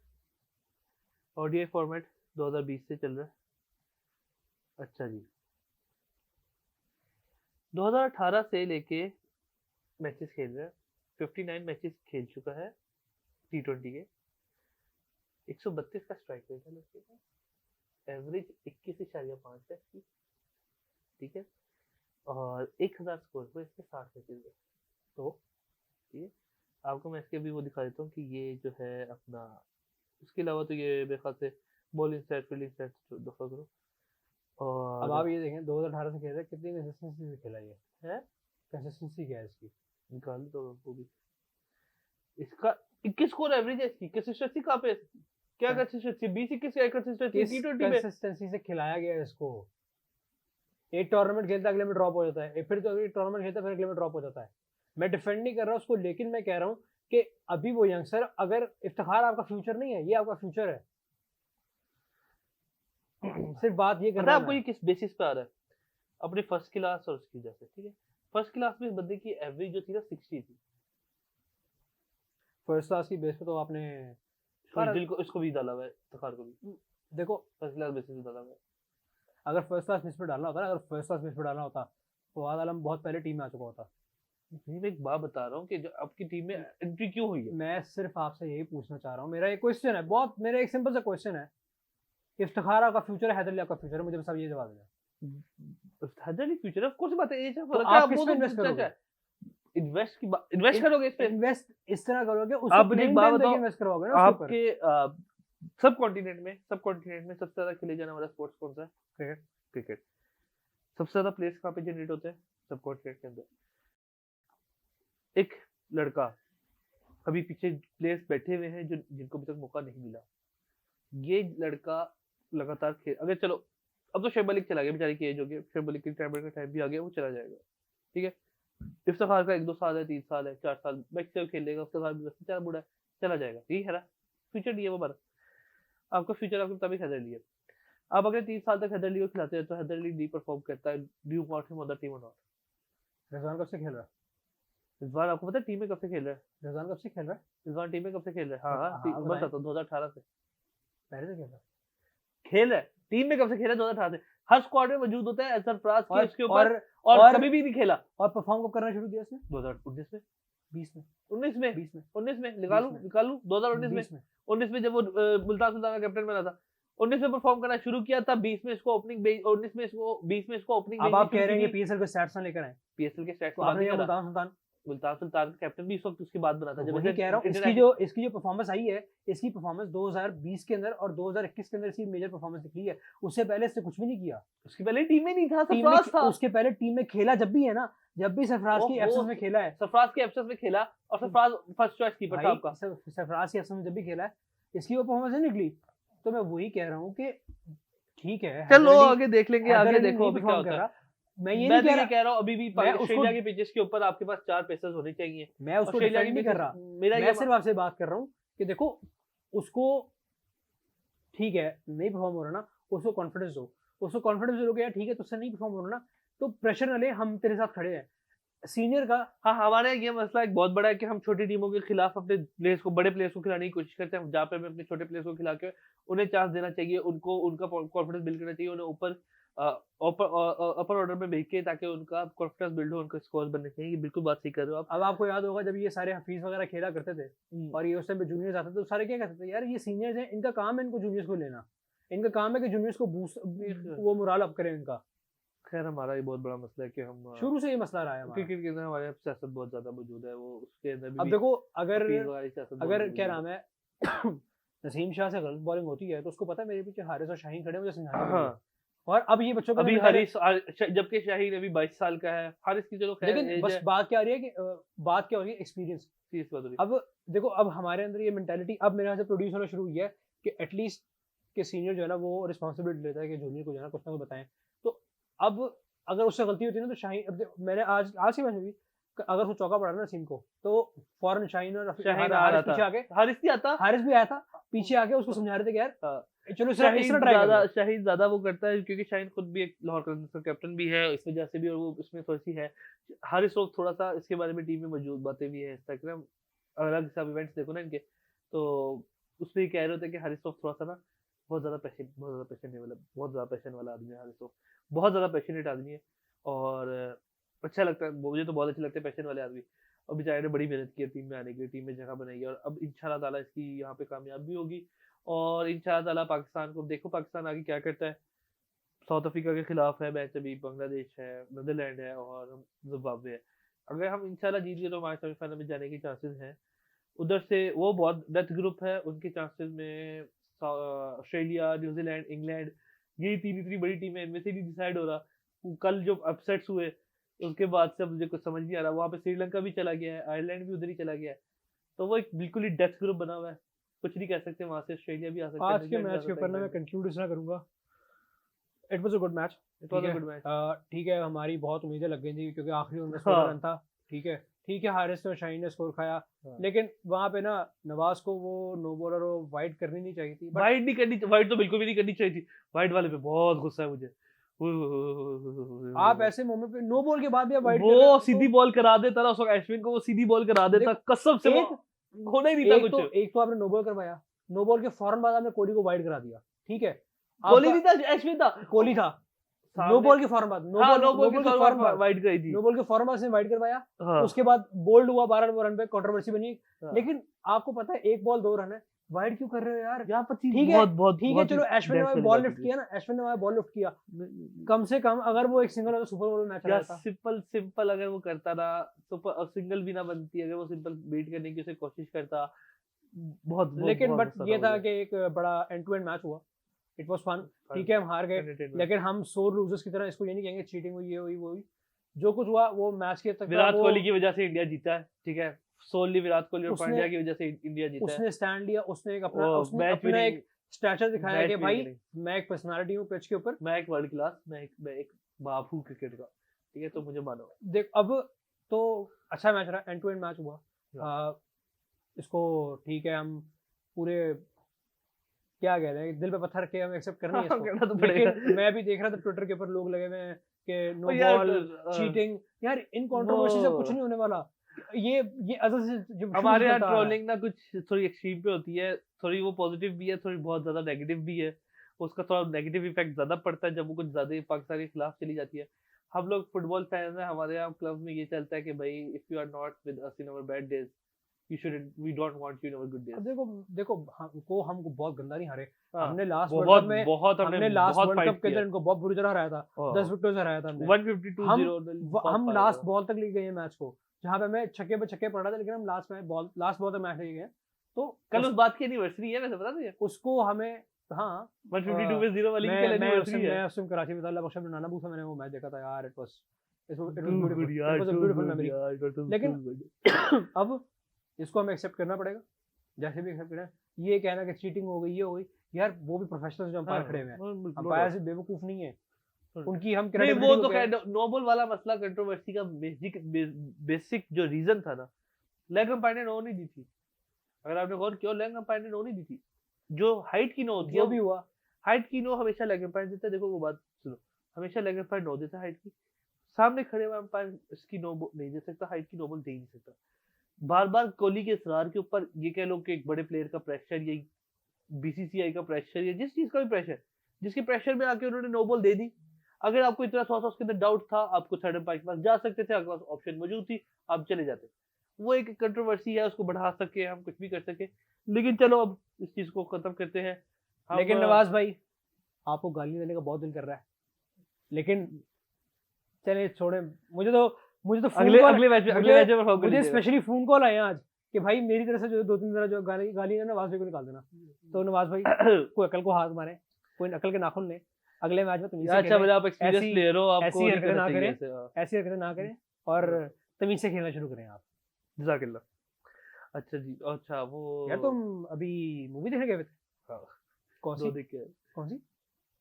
ODI format 2020 से चल रहा है। अच्छा जी, 2018 से लेके मैचेस खेल रहा है, 59 मैचेस खेल चुका है T20 के, 132 का स्ट्राइक रेट है उसके पास, एवरेज 21.5 है इसकी, ठीक है। और 1000 स्कोर हुए इसके 60 मैचेस में। तो ठीक है, आपको मैं इसके भी वो दिखा देता हूँ कि ये जो है अपना, उसके अलावा तो ये मेरे ख्याल से बॉलिंग स्टैट्स, फील्डिंग स्टैट्स दफा करो। और अब आप ये देखें 2018 से खेल रहा है, कितनी कंसिस्टेंसी से खेला ये है, कंसिस्टेंसी क्या है इसकी? निकाल दो आपको भी। इसका 21 स्कोर एवरेज है, इसकी कंसिस्टेंसी कहाँ पे है? क्या कंसिस्टेंसी? 20-21 का कंसिस्टेंसी T20 में कंसिस्टेंसी से खिलाया गया है इसको। एक टूर्नामेंट खेलता है, अगले में ड्रॉप हो जाता है, फिर तो एक टूर्नामेंट खेलता है, फिर अगले में ड्रॉप हो जाता है। मैं डिफेंड नहीं कर रहा उसको, लेकिन मैं कह रहा हूँ कि अभी वो यंगस्टर, अगर इफ्तिखार आपका फ्यूचर नहीं है, ये आपका फ्यूचर है। सिर्फ बात ये कर पता रहा है हूं आपको मैं। ये किस बेसिस पे आ रहा है? अपने फर्स्ट क्लास और उसकी वजह से, ठीक है। फर्स्ट क्लास में इस बंदे की एवरेज जो थी ना 60 थी। फर्स्ट क्लास की बेस पे तो आपने खुशदिल को, इसको भी डाला हुआ है, इफ्तिखार को भी देखो, फर्स्ट क्लास बेसिस पे डाला हुआ है। अगर फर्स्ट क्लास मिस पे डालना होता ना, अगर फर्स्ट क्लास मिस पे डालना होता तो फवाद आलम बहुत पहले टीम में आ चुका होता। नहीं, मैं एक बात बता रहा हूँ कि जो आपकी टीम में एंट्री क्यों हुई है। मैं सिर्फ आपसे यही पूछना चाह रहा हूँ, मेरा एक क्वेश्चन है, बहुत मेरा एक सिंपल सा क्वेश्चन है, इफ्तिखार आपका फ्यूचर है, हैदर अली आपका फ्यूचर है, मुझे बस आप ये जवाब देना। हैदर अली फ्यूचर है, ऑफ कोर्स बात है, एज है, तो आप किस पे इन्वेस्ट करोगे? इन्वेस्ट करोगे इस पे? इन्वेस्ट इस तरह करोगे, उसको आप मुझे एक प्लेइंग बात टाइम देके बताओ, इन्वेस्ट करवाओगे ना उसके ऊपर। आपके सब कॉन्टिनेंट में सबसे ज्यादा खेले जाने वाला स्पोर्ट्स कौन सा है? क्रिकेट। क्रिकेट। सबसे ज्यादा प्लेयर्स कहाँ पे जनरेट होते हैं? सब कॉन्टिनेंट के अंदर। एक लड़का, अभी पीछे प्लेयर्स बैठे हुए हैं जो जिनको अभी तक मौका नहीं मिला, ये लड़का लगातार खेल, अगर चलो अब तो शोएब मलिक चला गया, बेचारे की एज हो गई, शोएब मलिक की रिटायरमेंट का टाइम भी आ गया, वो चला जाएगा, ठीक है। इफ्तिखार का 1-2 साल है, 3 साल है, 4 साल मैक्सिमम खेलेगा, उसके बाद बस बेचारा बूढ़ा है, चला जाएगा, ठीक है ना। फ्यूचर नहीं है वो हमारा, आपका फ्यूचर आपके तभी हैदर अली है। आप अगर 3 साल तक हैदर अली को खिलाते हैं तो हैदर अली नहीं परफॉर्म करता है, do you want him on the team और नॉट? रिजवान कब से खेल रहा है? इस बार आपको पता है टीम में कब से खेल रहा है? रिजवान कब से खेल रहा है? इस बार टीम में कब से खेल रहा है? हाँ हाँ, हाँ, बताएं। बताता हूँ, 2018 से पहले से खेल रहा है। खेल है। टीम में कब से खेला? 2018 से। हर स्क्वाड में मौजूद होता है सरफराज के और उसके ऊपर, और और कभी भी नहीं खेला। और परफॉर्म कब करना शुरू किया इसने? 2019 में, 20 में, 19 में, 20 में, 19 में निकालू 20 में, निकालू 2019 में, 20 में। 19 में जब वो मुल्तान सुल्तान का कैप्टन बना था, 19 में परफॉर्म करना शुरू किया था, 20 में इसको ओपनिंग 19 में इसको 20 में इसको ओपनिंग अब आप कह रहे हैं कि पीएसएल को स्टैट्स ना लेकर आए, पीएसएल के स्टैट्स तो आपने ये मुल्तान सुल्तान का कैप्टन भी इस वक्त उसके बाद बना था, जब वही कह रहा हूँ, इसकी जो परफॉर्मेंस आई है, इसकी परफॉर्मेंस 2020 के अंदर और 2021 के अंदर इसकी मेजर परफॉर्मेंस दिख रही है। उससे पहले इसने कुछ भी नहीं किया, उसके पहले टीम में नहीं था, टीम में सरफराज था। उसके पहले टीम में खेला जब भी है ना, जब भी सरफराज की एब्सेंस में खेला है, सरफराज की एब्सेंस में खेला और सरफराज फर्स्ट चॉइस कीपर था आपका। सरफराज की एब्सेंस में जब भी खेला है, इसकी वो परफॉर्मेंस नहीं निकली। तो मैं वही कह रहा हूँ कि ठीक है, चलो आगे देख लेंगे, आगे देखो अभी क्या होता है। मैं ये नहीं नहीं कह रहा हूँ, अभी भी ऑस्ट्रेलिया के पिचेस के ऊपर आपके पास 4 पेसर्स होने चाहिए। मैं उसको डिफेंड नहीं कर रहा, मैं सिर्फ आपसे बात कर रहा हूँ कि देखो उसको, ठीक है नहीं परफॉर्म हो रहा ना, उसको कॉन्फिडेंस दो, उसको कॉन्फिडेंस दो कि यार ठीक है तुझसे नहीं परफॉर्म हो रहा ना, तो प्रेशर न ले, हम तेरे साथ खड़े हैं। सीनियर का हाँ, हमारे ये मसला एक बहुत बड़ा है कि हम छोटी टीमों के खिलाफ अपने प्लेयर्स को, बड़े प्लेयर्स को खिलाने की कोशिश करते हैं, जहाँ पे हमें अपने छोटे प्लेयर्स को खिला के उन्हें चांस देना चाहिए, उनको उनका कॉन्फिडेंस बिल्ड करना चाहिए, उन्हें ऊपर अपर ऑर्डर में भेज के, ताकि उनका कॉन्फिडेंस बिल्ड हो, उनका स्कोर बनने चाहिए। बिल्कुल बात सही कर रहे हो आप। अब आपको याद होगा जब ये सारे हफीज वगैरह खेला करते थे और ये उस टाइम पे जूनियर्स आते थे, तो सारे क्या कहते थे, यार ये सीनियर्स हैं, इनका काम है इनको जूनियर्स को लेना, इनका काम है कि जूनियर्स को बूस्ट वो मोरल अप करें इनका। खैर हमारा ये बहुत बड़ा मसला है कि हम शुरू से ये मसला रहा है हमारा, क्रिकेट के अंदर हमारे सियासत बहुत ज्यादा मौजूद है, वो उसके अंदर भी। अब देखो अगर क्या नाम है नसीम शाह से गलत बॉलिंग होती है तो उसको पता है मेरे पीछे हारिस और शाहीन खड़े मुझे समझाने के लिए, और अब ये बच्चों को अभी हारिस, जबकि शाहीन अभी 22 साल का है, हारिस की चलो खैर, लेकिन बस बात क्या आ रही है कि बात क्या हो रही है, एक्सपीरियंस। अब देखो अब हमारे अंदर ये मेंटालिटी अब मेरे यहाँ से प्रोड्यूस होना शुरू हुई है कि एटलीस्ट के सीनियर जो है ना वो रिस्पॉन्सिबिलिटी लेता है कि जूनियर को जो है ना कुछ ना कुछ बताएं। तो अब अगर उससे गलती होती है ना तो शाहीन, अब मैंने आज की मैच में भी अगर वो चौका पड़ा ना नसीम को तो फौरन शाहीन और हारिस पीछे आके, हारिस भी आया था पीछे आके उसको समझा रहे थे कि यार चलो शाहीन ज्यादा वो करता है, क्योंकि शाहीन खुद भी एक लाहौर का कैप्टन भी है, इस वजह से भी, और वो इसमें थोड़ी सी है। हारिस लोग थोड़ा सा इसके बारे में टीम में मौजूद बातें भी है, इंस्टाग्राम अलग सब इवेंट्स देखो ना इनके, तो उसमें कह रहे होते हैं कि हारिस लोग थोड़ा सा ना बहुत ज्यादा पैशन वाला आदमी है। हारिस लोग बहुत ज्यादा पैशनेट आदमी है और अच्छा लगता है, मुझे तो बहुत अच्छे लगते हैं पैशन वाले आदमी। और बेचारे ने बड़ी मेहनत की है टीम में आने के लिए, टीम में जगह बनाई है, और अब इंशाल्लाह ताला इसकी यहाँ पे कामयाब भी होगी। और इंशाल्लाह ताला पाकिस्तान को देखो, पाकिस्तान आगे क्या करता है। साउथ अफ्रीका के खिलाफ है मैच अभी, बांग्लादेश है, नीदरलैंड है और जिम्बाब्वे है। अगर हम इंशाल्लाह जीत गए तो हमारे सेमीफाइनल में जाने के चांसेस हैं। उधर से वो बहुत डेथ ग्रुप है, उनके चांसेस में ऑस्ट्रेलिया, न्यूजीलैंड, इंग्लैंड, यही तीन इतनी बड़ी टीम है, इनमें से नहीं डिसाइड हो रहा। कल जो अपसेट्स हुए उसके बाद से मुझे कुछ समझ नहीं आ रहा। वहाँ पे श्रीलंका भी चला गया है, आयरलैंड भी उधर ही चला गया है, तो वो एक बिल्कुल ही डेथ ग्रुप बना हुआ है, कुछ नहीं कह सकते। वहाँ से ऑस्ट्रेलिया भी आ सकता है। आज के मैच के ऊपर ना मैं कंक्लूड इसना करूंगा, it was a good match, ठीक है। हमारी बहुत उम्मीदें लग गई थी क्योंकि आखिरी ओवर में स्कोर रन था, ठीक है हारिस और शाहीन ने स्कोर खाया, लेकिन वहाँ पे ना नवाज को वो नो बॉलर वो वाइड करनी नहीं चाहिए थी, वाइड नहीं करनी, वाइड तो बिल्कुल भी नहीं करनी चाहिए थी। वाइड वाले पे बहुत गुस्सा है मुझे। आप ऐसे मोमेंट पे नो बॉल के बाद भी वाइड, वो सीधी बॉल करा देता ना उसको, अश्विन को वो सीधी बॉल करा देता, कसम से होना ही नहीं था कुछ। एक तो आपने नो बॉल करवाया, नो बॉल के फौरन बाद आपने कोहली को वाइड करा दिया, ठीक है। कोहली नहीं था, अश्विन था, कोहली था। नो बॉल के फौरन बाद, नो बॉल के फौरन बाद वाइड कराई थी, नो बॉल के फौरन बाद से वाइड करवाया। उसके बाद बोल्ड हुआ 12 रन पे, कंट्रोवर्सी बनी। लेकिन आपको पता है 1 बॉल 2 रन है, वाइड क्यों कर रहे हो यार? यहाँ पर चीज ठीक है, बहुत बहुत ठीक है, बहुत चलो ही अश्विन ने best वाली बॉल बात लिफ्ट है। किया ना, अश्विन ने बॉल लिफ्ट किया, कम से कम अगर वो एक सिंगल होता सुपर बोल मैच या रहता। सिंपल अगर वो करता ना, सुपर सिंगल भी ना बनती, अगर वो सिंपल बीट करने की उसे कोशिश करता, बहुत लेकिन बहुत बट मजा ये था था मुझे। कि एक बड़ा एंड टू एंड मैच हुआ, इट वाज फन। Fun, ठीक है, हम हार गए, entertainment। लेकिन हम सोर लूजर्स की तरह इसको ये नहीं कहेंगे चीटिंग हुई, ये हुई, वो हुई। जो कुछ हुआ वो मैच के तक था, विराट वो कोहली की वजह से इंडिया जीता है, ठीक है, सोनली विराट कोहली और उसने पांड्या की वजह से इंडिया जीता है। उसने स्टैंड लिया, उसने एक अपना वो उसने मैच अपना विनिंग, एक स्टैचर दिखाया मैच कि भाई विनिंग, मैं एक पर्सनालिटी हूँ पिच के ऊपर। मैं एक वर्ल्ड क्लास, मैं एक बाप हूँ क्रिकेट का, ठीक है, तो मुझे मानो। देख अब तो अच्छा मैच रहा, एंड टू एंड मैच हुआ। हाँ। इसको ठीक है, हम पूरे क्या कह रहे हैं, दिल पे पत्थर रख के हम एक्सेप्ट कर नहीं है हाँ, इसको। कहना तो पड़ेगा। लेकिन मैं भी देख रहा था ट्विटर के ऊपर लोग लगे हुए हैं कि नो और यार बॉल अ, चीटिंग। यार इन कंट्रोवर्सी से कुछ वो नहीं होने वाला। ये अदर से जो शुरू हमारे से यहाँ चलता आ रहा है। ट्रोलिंग ना कुछ थोड़ी एक्सट्रीम पे होती है, थोड़ी वो पॉजिटिव भी है, थोड़ी बहुत ज्यादा नेगेटिव भी है। उसका थोड़ा नेगेटिव इफेक्ट ज्यादा पड़ता है जब वो कुछ ज्यादा ही पाकिस्तान के खिलाफ चली जाती है। हम लोग फुटबॉल फैन है, हमारे यहाँ क्लब में ये चलता है कि भाई if you are not with us in our bad days, you should we don't want you in our good अब डेज। देखो देखो हमको बहुत गंदा नहीं हारे। हाँ, हमने लास्ट वर्ल्ड बहुत कप में बहुत हमने लास्ट बहुत वर्ल्ड फाइट कप के किया। अंदर इनको बहुत बुरी तरह हराया था। 10 विकेटों से हराया था हमने। 152-0 हम लास्ट बॉल तक ले गए मैच को, जहाँ पे मैं छक्के पे छक्के पड़ रहा था, लेकिन हम लास्ट बॉल तक मैच ले गए। तो कल उस बात की एनिवर्सरी है, वैसे पता नहीं है, उसको हमें हाँ 152-0 वाली की कल एनिवर्सरी है। मैं उस टाइम कराची में था, अल्लाह बख्शा नाना बूसा, मैंने वो मैच देखा था यार। It was Too beautiful, good it यार, was a too beautiful good memory. यार, it was too लेकिन good। अब इसको हमें एक्सेप्ट करना पड़ेगा, जैसे भी एक्सेप्ट करना है। ये कहना कि चीटिंग हो गई, ये हो गई, यार वो भी प्रोफेशनल जो अंपायर खड़े हुए हैं, अंपायर से बेवकूफ नहीं है, उनकी हम नहीं, क्रेडिबिलिटी वो को तो खैर नो बॉल वाला मसला कंट्रोवर्सी का बेसिक जो रीजन था ना, लेग अंपायर ने नो नहीं दी थी। अगर आपने गौर किया, लेग अंपायर ने नो नहीं दी थी। जो हाइट की नो होती है, जो भी हुआ, हाइट की नो हमेशा लेग अंपायर देता है। देखो वो बात सुनो, हमेशा लेग अंपायर नो देता है हाइट की। सामने खड़े हुए अंपायर इसकी नो नहीं दे सकता, हाइट की नो बॉल दे ही नहीं सकता। बार बार कोहली के इसरार के ऊपर ये कह लो कि एक बड़े प्लेयर का प्रेशर, ये बीसीसीआई का प्रेशर, या जिस चीज का भी प्रेशर, जिसके प्रेशर में आके उन्होंने नो बॉल दे दी। अगर आपको इतना थोड़ा सा उसके अंदर डाउट था, आपको थर्ड अंपायर के पास जा सकते थे, आपके पास ऑप्शन मौजूद थी, आप चले जाते। वो एक कंट्रोवर्सी है, उसको बढ़ा सके, हम कुछ भी कर सके, लेकिन चलो अब इस चीज को खत्म करते हैं। लेकिन नवाज भाई आपको गाली देने का बहुत दिल कर रहा है, लेकिन चले छोड़े। मुझे तो अगले मैच में मुझे स्पेशली फोन कॉल आए आज कि भाई मेरी तरफ से जो 2-3 तरह जो गाली है, नवाज भाई को निकाल देना। तो नवाज भाई कोई अकल को हाथ मारे, कोई अकल के नाखून ले, अगले मैच में तमीज से अच्छा, खेलें, आप एक्सपीरियंस प्लेयर हो, आपको ऐसी नहीं हरकतें करना ना चाहिए करें, ऐसे। हाँ, ऐसी हरकतें ना करें और तमीज से खेलना शुरू करें आप। जज़ाकल्लाह। अच्छा जी, अच्छा वो यार तुम अभी मूवी देखने गए थे? हाँ, कौन दो सी? देख के। कौन सी?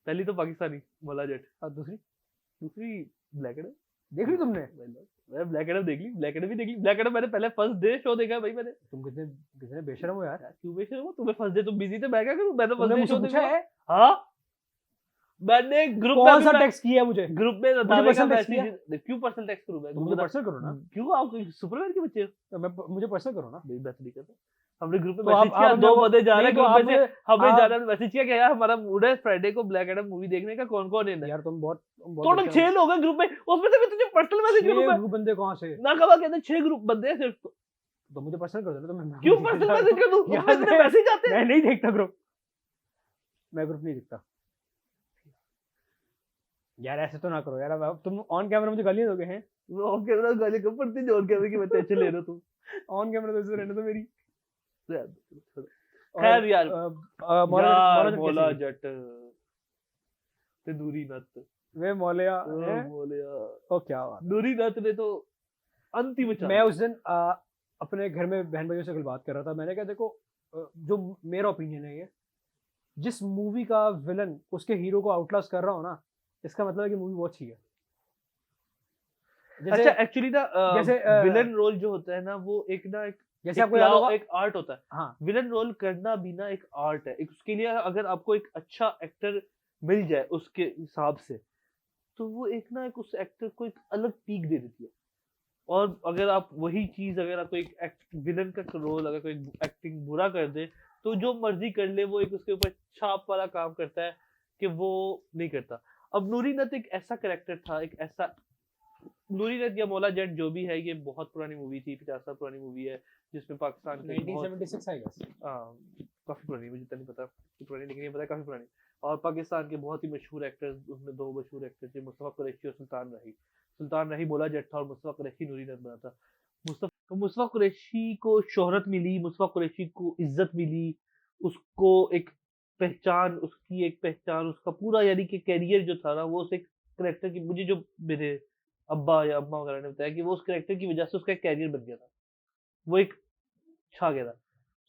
पहली तो पाकिस्तानी मौला जट, और दूसरी दूसरी ब्लैक एडम। देख ली तुमने? मैं ब्लैक एडम देख ली, ब्लैक एडम भी देख ली। ब्लैक एडम मैंने पहले फर्स्ट डे शो देखा है भाई मैंने। तुम कितने कितने बेशरम हो यार। क्यों बेशर्म हो? तुम्हें फर्स्ट डे तुम बिजी थे, मैं क्या करूं? मैं तो फर्स्ट तुमने डे मुझसे शो पूछा देखा। है? हाँ, मैंने ग्रुप में कौन भी सा टेक्स्ट किया मुझे? ग्रुप में मुझे बताने का पर्सनल टेक्स्ट मैसेज। क्यों पर्सनल टेक्स्ट करूं मैं? तुम मुझे पर्सनल करो ना। क्यों आप सुपरमैन के बच्चे हो? तो मैं मुझे पर्सनल करो ना। नहीं, मैं तो नहीं करता। हमने ग्रुप में तो मैसेज किया, आप दो अपने बंदे जा रहे नहीं हैं तो ग्रुप में से, हमें आप- जाना मैसेज किया कि यार हमारा मूड है फ्राइडे को ब्लैक एडम मूवी देखने का, कौन कौन है? यार तुम बहुत तो लोग 6 लोग हैं ग्रुप में, उसमें से मैं तुझे पर्सनल मैसेज करूं मैं? बंदे कहाँ से? ना कहा कहते 6 ग्रुप बंदे हैं सिर्फ। तो मुझे पर्सनल कर देना। तो मैं क्यों पर्सनल मैसेज कर दूं? यार, उसमें इतने मैसेज आते हैं। मैं नहीं देखता ग्रुप, मैं ग्रुप नहीं देखता यार। ऐसे तो ना करो यार, अब तुम ऑन कैमरा मुझे गालियां दोगे हैं? ऑन कैमरा गाली कब पड़ती है? ऑन कैमरा की मैं टेंशन ले रहा हूं तुम। ऑन कैमरा तो रहने दो मेरी। खैर यार, मौला मौला जट तंदूरी नत, वे मौलिया मौलिया ओ क्या बात। नूरी नत ने तो अंतिम चाल। मैं उस दिन अपने घर में बहन भाइयों से कल बात कर रहा था। मैंने कहा देखो, जो मेरा ओपिनियन है, ये जिस मूवी का विलन उसके हीरो को आउटलास्ट कर रहा हो ना, इसका मतलब है कि मूवी बहुत अच्छी है। अच्छा, एक्चुअली ना जैसे विलन रोल जो होता है ना, वो एक जैसे आपको याद होगा, एक आर्ट होता है। हाँ, विलन रोल करना भी ना एक आर्ट है। एक उसके लिए अगर आपको एक अच्छा एक्टर मिल जाए उसके हिसाब से, तो वो एक उस एक्टर को एक अलग पीक दे देती है। और अगर आप वही चीज, अगर आपको एक विलन का रोल, अगर कोई एक्टिंग बुरा कर दे, तो जो मर्जी कर ले, वो एक उसके ऊपर छाप वाला काम करता है कि वो नहीं करता। अब नूरी नत एक ऐसा कैरेक्टर था, एक ऐसा नूरी रत या मौला जट जो भी है, ये बहुत पुरानी मूवी थी, 50 साल पुरानी मूवी है, जिसमें पाकिस्तान के बहुत 1976 आई गेस। काफी पुरानी, मुझे तो नहीं पता कि पुरानी, लेकिन ये पता है काफी पुरानी। और पाकिस्तान के बहुत ही मशहूर एक्टर्स, उसमें 2 मशहूर एक्टर्स थे, मुस्तफा कुरैशी और सुल्तान राही। सुल्तान राही मौला जट था और मुस्तफा कुरैशी नूरी रत बना था। मुस्तफा कुरैशी को शोहरत मिली, मुस्तफा कुरैशी को इज्जत मिली, उसको एक पहचान, उसकी एक पहचान, उसका पूरा यानी कि कैरियर जो था ना, वो उस एक कैरेक्टर की, मुझे जो मेरे अब्बा या अम्मा वगैरह ने बताया कि वो उस कैरेक्टर की वजह से उसका एक कैरियर बन गया था। वो एक छा गया था।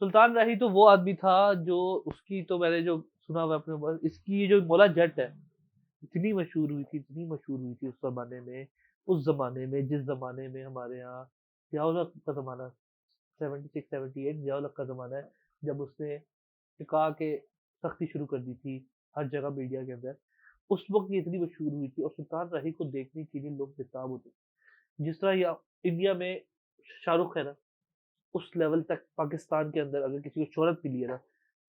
सुल्तान राही तो वो आदमी था जो, उसकी तो मैंने जो सुना हुआ है अपने ऊपर, इसकी जो मौला जट है, इतनी मशहूर हुई थी, इतनी मशहूर हुई थी उस ज़माने में जिस ज़माने में हमारे यहाँ ज़ियाउल हक का ज़माना 76-78 ज़ियाउल हक का ज़माना है, जब उसने टिका के सख्ती शुरू कर दी थी हर जगह मीडिया के अंदर। उस वक़्त ये इतनी मशहूर हुई थी और सुल्तान राही को देखने के लिए लोग बेताब होते थे। जिस तरह या इंडिया में शाहरुख है ना, उस लेवल तक पाकिस्तान के अंदर अगर किसी को शोहरत मिली है ना,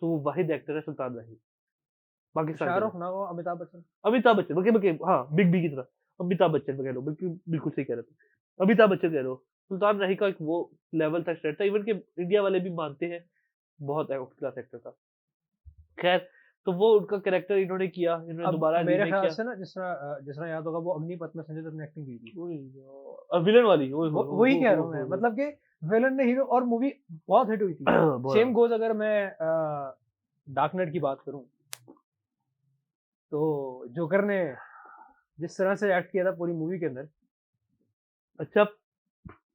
तो वो वाहिद एक्टर है सुल्तान राही, पाकिस्तान के शाहरुख अंदर। ना, वो अमिताभ बच्चन। अमिताभ बच्चन, बल्कि हाँ, बिग बी की तरह, अमिताभ बच्चन कह लो, बिल्कुल बिल्कुल सही कह रहे थे। अमिताभ बच्चन कह रहे हो। सुल्तान राही का एक वो लेवल था, स्टेट था, इवन के इंडिया वाले भी मानते हैं, बहुत क्लास एक्टर था। खैर, तो वो उनका कैरेक्टर इन्होंने किया, इन्होंने अब दोबारा मेरे रीमेक ख्याल किया। से ना, जिस तरह याद होगा, वो अग्निपथ में संजय दत्त ने एक्टिंग की थी। ओए यार, विलेन वाली, ओए हो हो वही हो कह हो रहा हूँ मैं, हो हो। मतलब कि विलन ने हीरो, और मूवी बहुत हिट हुई थी। सेम बहुत। गोज अगर मैं डार्क नाइट की बात करूं, तो जोकर ने जिस तरह से एक्ट किया था पूरी मूवी के अंदर। अच्छा,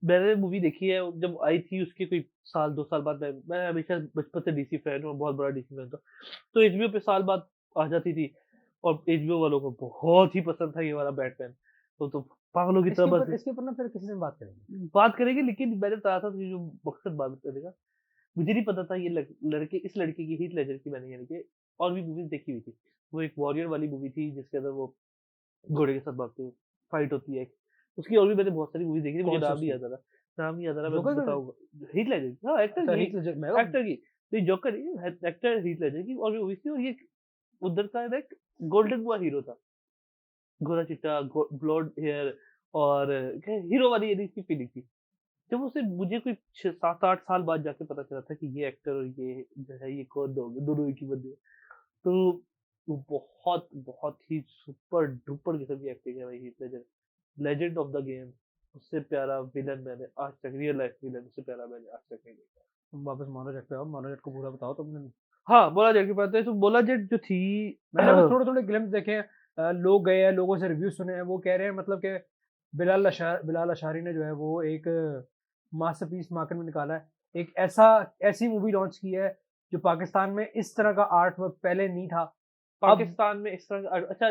मैंने मूवी देखी है, जब आई थी उसके कोई साल 2 साल बाद, मैं हमेशा बचपन से डीसी फैन हूँ, बहुत बड़ा डीसी फैन था। तो एचबीओ पे साल बाद आ जाती थी और एचबीओ वालों को बहुत ही पसंद था ये वाला बैटमैन। तो पागलों की तरह बस इसके ऊपर ना फिर किसी दिन बात करेंगे। बात करेंगे, लेकिन मैंने बताया था कि जो मकसद बात करने का, मुझे नहीं पता था ये लड़के, इस लड़के की, हीथ लेजर की, मैंने यानी कि और भी मूवीज़ देखी हुई थी। वो एक वॉरियर वाली मूवी थी जिसके अंदर वो घोड़े के साथ भागते हुए फाइट होती है। उसकी और भी मैंने बहुत सारी मूवी देखी थी, मुझे कौन सी नाम नहीं उसकी? याद आ रहा। नाम नहीं याद आ रहा, मैं जोकर का? बताऊँगा। हीथ लेजर की, हाँ, अच्छा, हीथ लेजर। मैं एक्टर की। नहीं, जोकर नहीं, एक्टर हीथ लेजर की और भी मूवीज़ थी, और ये उधर का ना एक गोल्डन बॉय हीरो था। गोरा चिट्टा, ब्लॉन्ड हेयर, और हीरो वाली यानी इसकी फीलिंग थी। जब उसे मुझे कोई 7-8 साल बाद जाके पता चला था कि ये एक्टर और ये जो है ये कौन दोगे, दोनों एक ही बंदे हैं। तो वो बहुत बहुत ही सुपर डुपर किस्म की एक्टिंग है भाई, Heath Ledger, legend of the game. उससे प्यारा विलन मैंने आज तक, रियल लाइफ विलन उससे प्यारा मैंने आज तक नहीं देखा। तुम वापस मोनोजेट पे आओ, मोनोजेट को पूरा बताओ तुमने। हाँ, बोला जाए की बात है तो बोला जेट जो थी। मैंने बस थोड़े थोड़े ग्लिम्स देखे हैं, लोग गए हैं, लोगों से रिव्यू सुने हैं, वो कह रहे हैं मतलब कि बिलाल अशारी ने जो है वो एक मास्टरपीस मार्केट में निकाला है। एक ऐसी मूवी लॉन्च की है जो पाकिस्तान में इस तरह का आर्ट वर्क पहले नहीं था। अब पाकिस्तान में इस तरह अच्छा,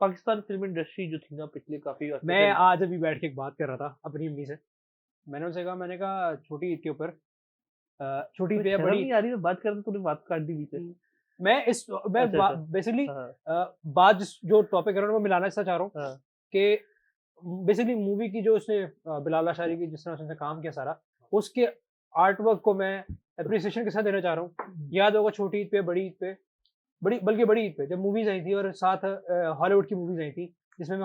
पाकिस्तान फिल्म इंडस्ट्री जो थी ना पिछले काफी अर्से मैं से, आज अभी बैठ के एक बात कर रहा था अपनी अम्मी से। मैंने कहा छोटी ईद के ऊपर, छोटी ईद कोई पे या शर्म बड़ी नहीं ईद। आ रही, मैं बात कर रहा था, तूने बात काट दी बीच में। मैं अच्छा अच्छा। बेसिकली हाँ बात जो टॉपिक कर रहा हूँ वो मिलाना इसलिए चाह रहा हूँ हाँ। कि बेसिकली मूवी की जो उसने बिलाल अशारी की जिस तरह से उसने काम किया सारा, उसके आर्ट वर्क को मैं एप्रिसिएशन के साथ देना चाह रहा हूँ। याद होगा छोटी ईद पे, बड़ी ईद पे, बड़ी ईद पे जब मूवीज आई थी, और साथ हॉलीवुड की मूवीज आई थी, जिसमें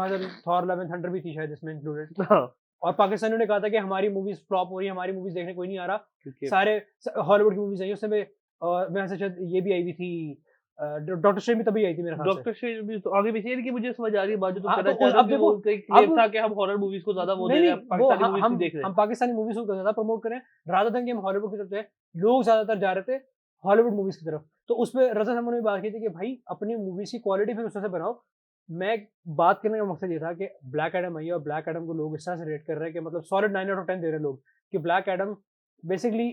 थॉर लव एंड थंडर भी थी शायद इसमें इंक्लूडेड। हाँ, और पाकिस्तानियों ने कहा था कि हमारी मूवीज फ्लॉप हो रही है, हमारी मूवीज देखने कोई नहीं आ रहा, क्योंकि सारे हॉलीवुड की मूवीज आई उसमें। मैं से शायद ये भी आई हुई थी, डॉक्टर स्ट्रेंज भी तभी आई थी मेरे ख्याल से। डॉक्टर स्ट्रेंज भी तो आगे पीछे है कि मुझे समझ आ रही है बात जो तुम हाँ, कहना तो चाह रहे हो, अब कि वो देखो, उनका एक क्लेम अब था कि हम हॉरर मूवीज को ज्यादा वो दे नहीं रहे नहीं, हैं, वो पाकिस्तानी मूवीज नहीं देख रहे हम हैं। पाकिस्तानी मूवीज को ज्यादा प्रमोट करें, रादर देन कि हम हॉलीवुड की तरफ जाए। लोग ज्यादातर जा रहे थे हॉलीवुड मूवीज की तरफ। तो उस पे रजत हमने भी बात की थी कि भाई अपनी मूवीज की क्वालिटी फिर उस तरह से बनाओ। मैं बात करने का मकसद ये था कि ब्लैक एडम आई है और ब्लैक एडम को लोग इस तरह से रेट कर रहे हैं कि मतलब सॉलिड 9/10 दे रहे हैं लोग, कि ब्लैक एडम बेसिकली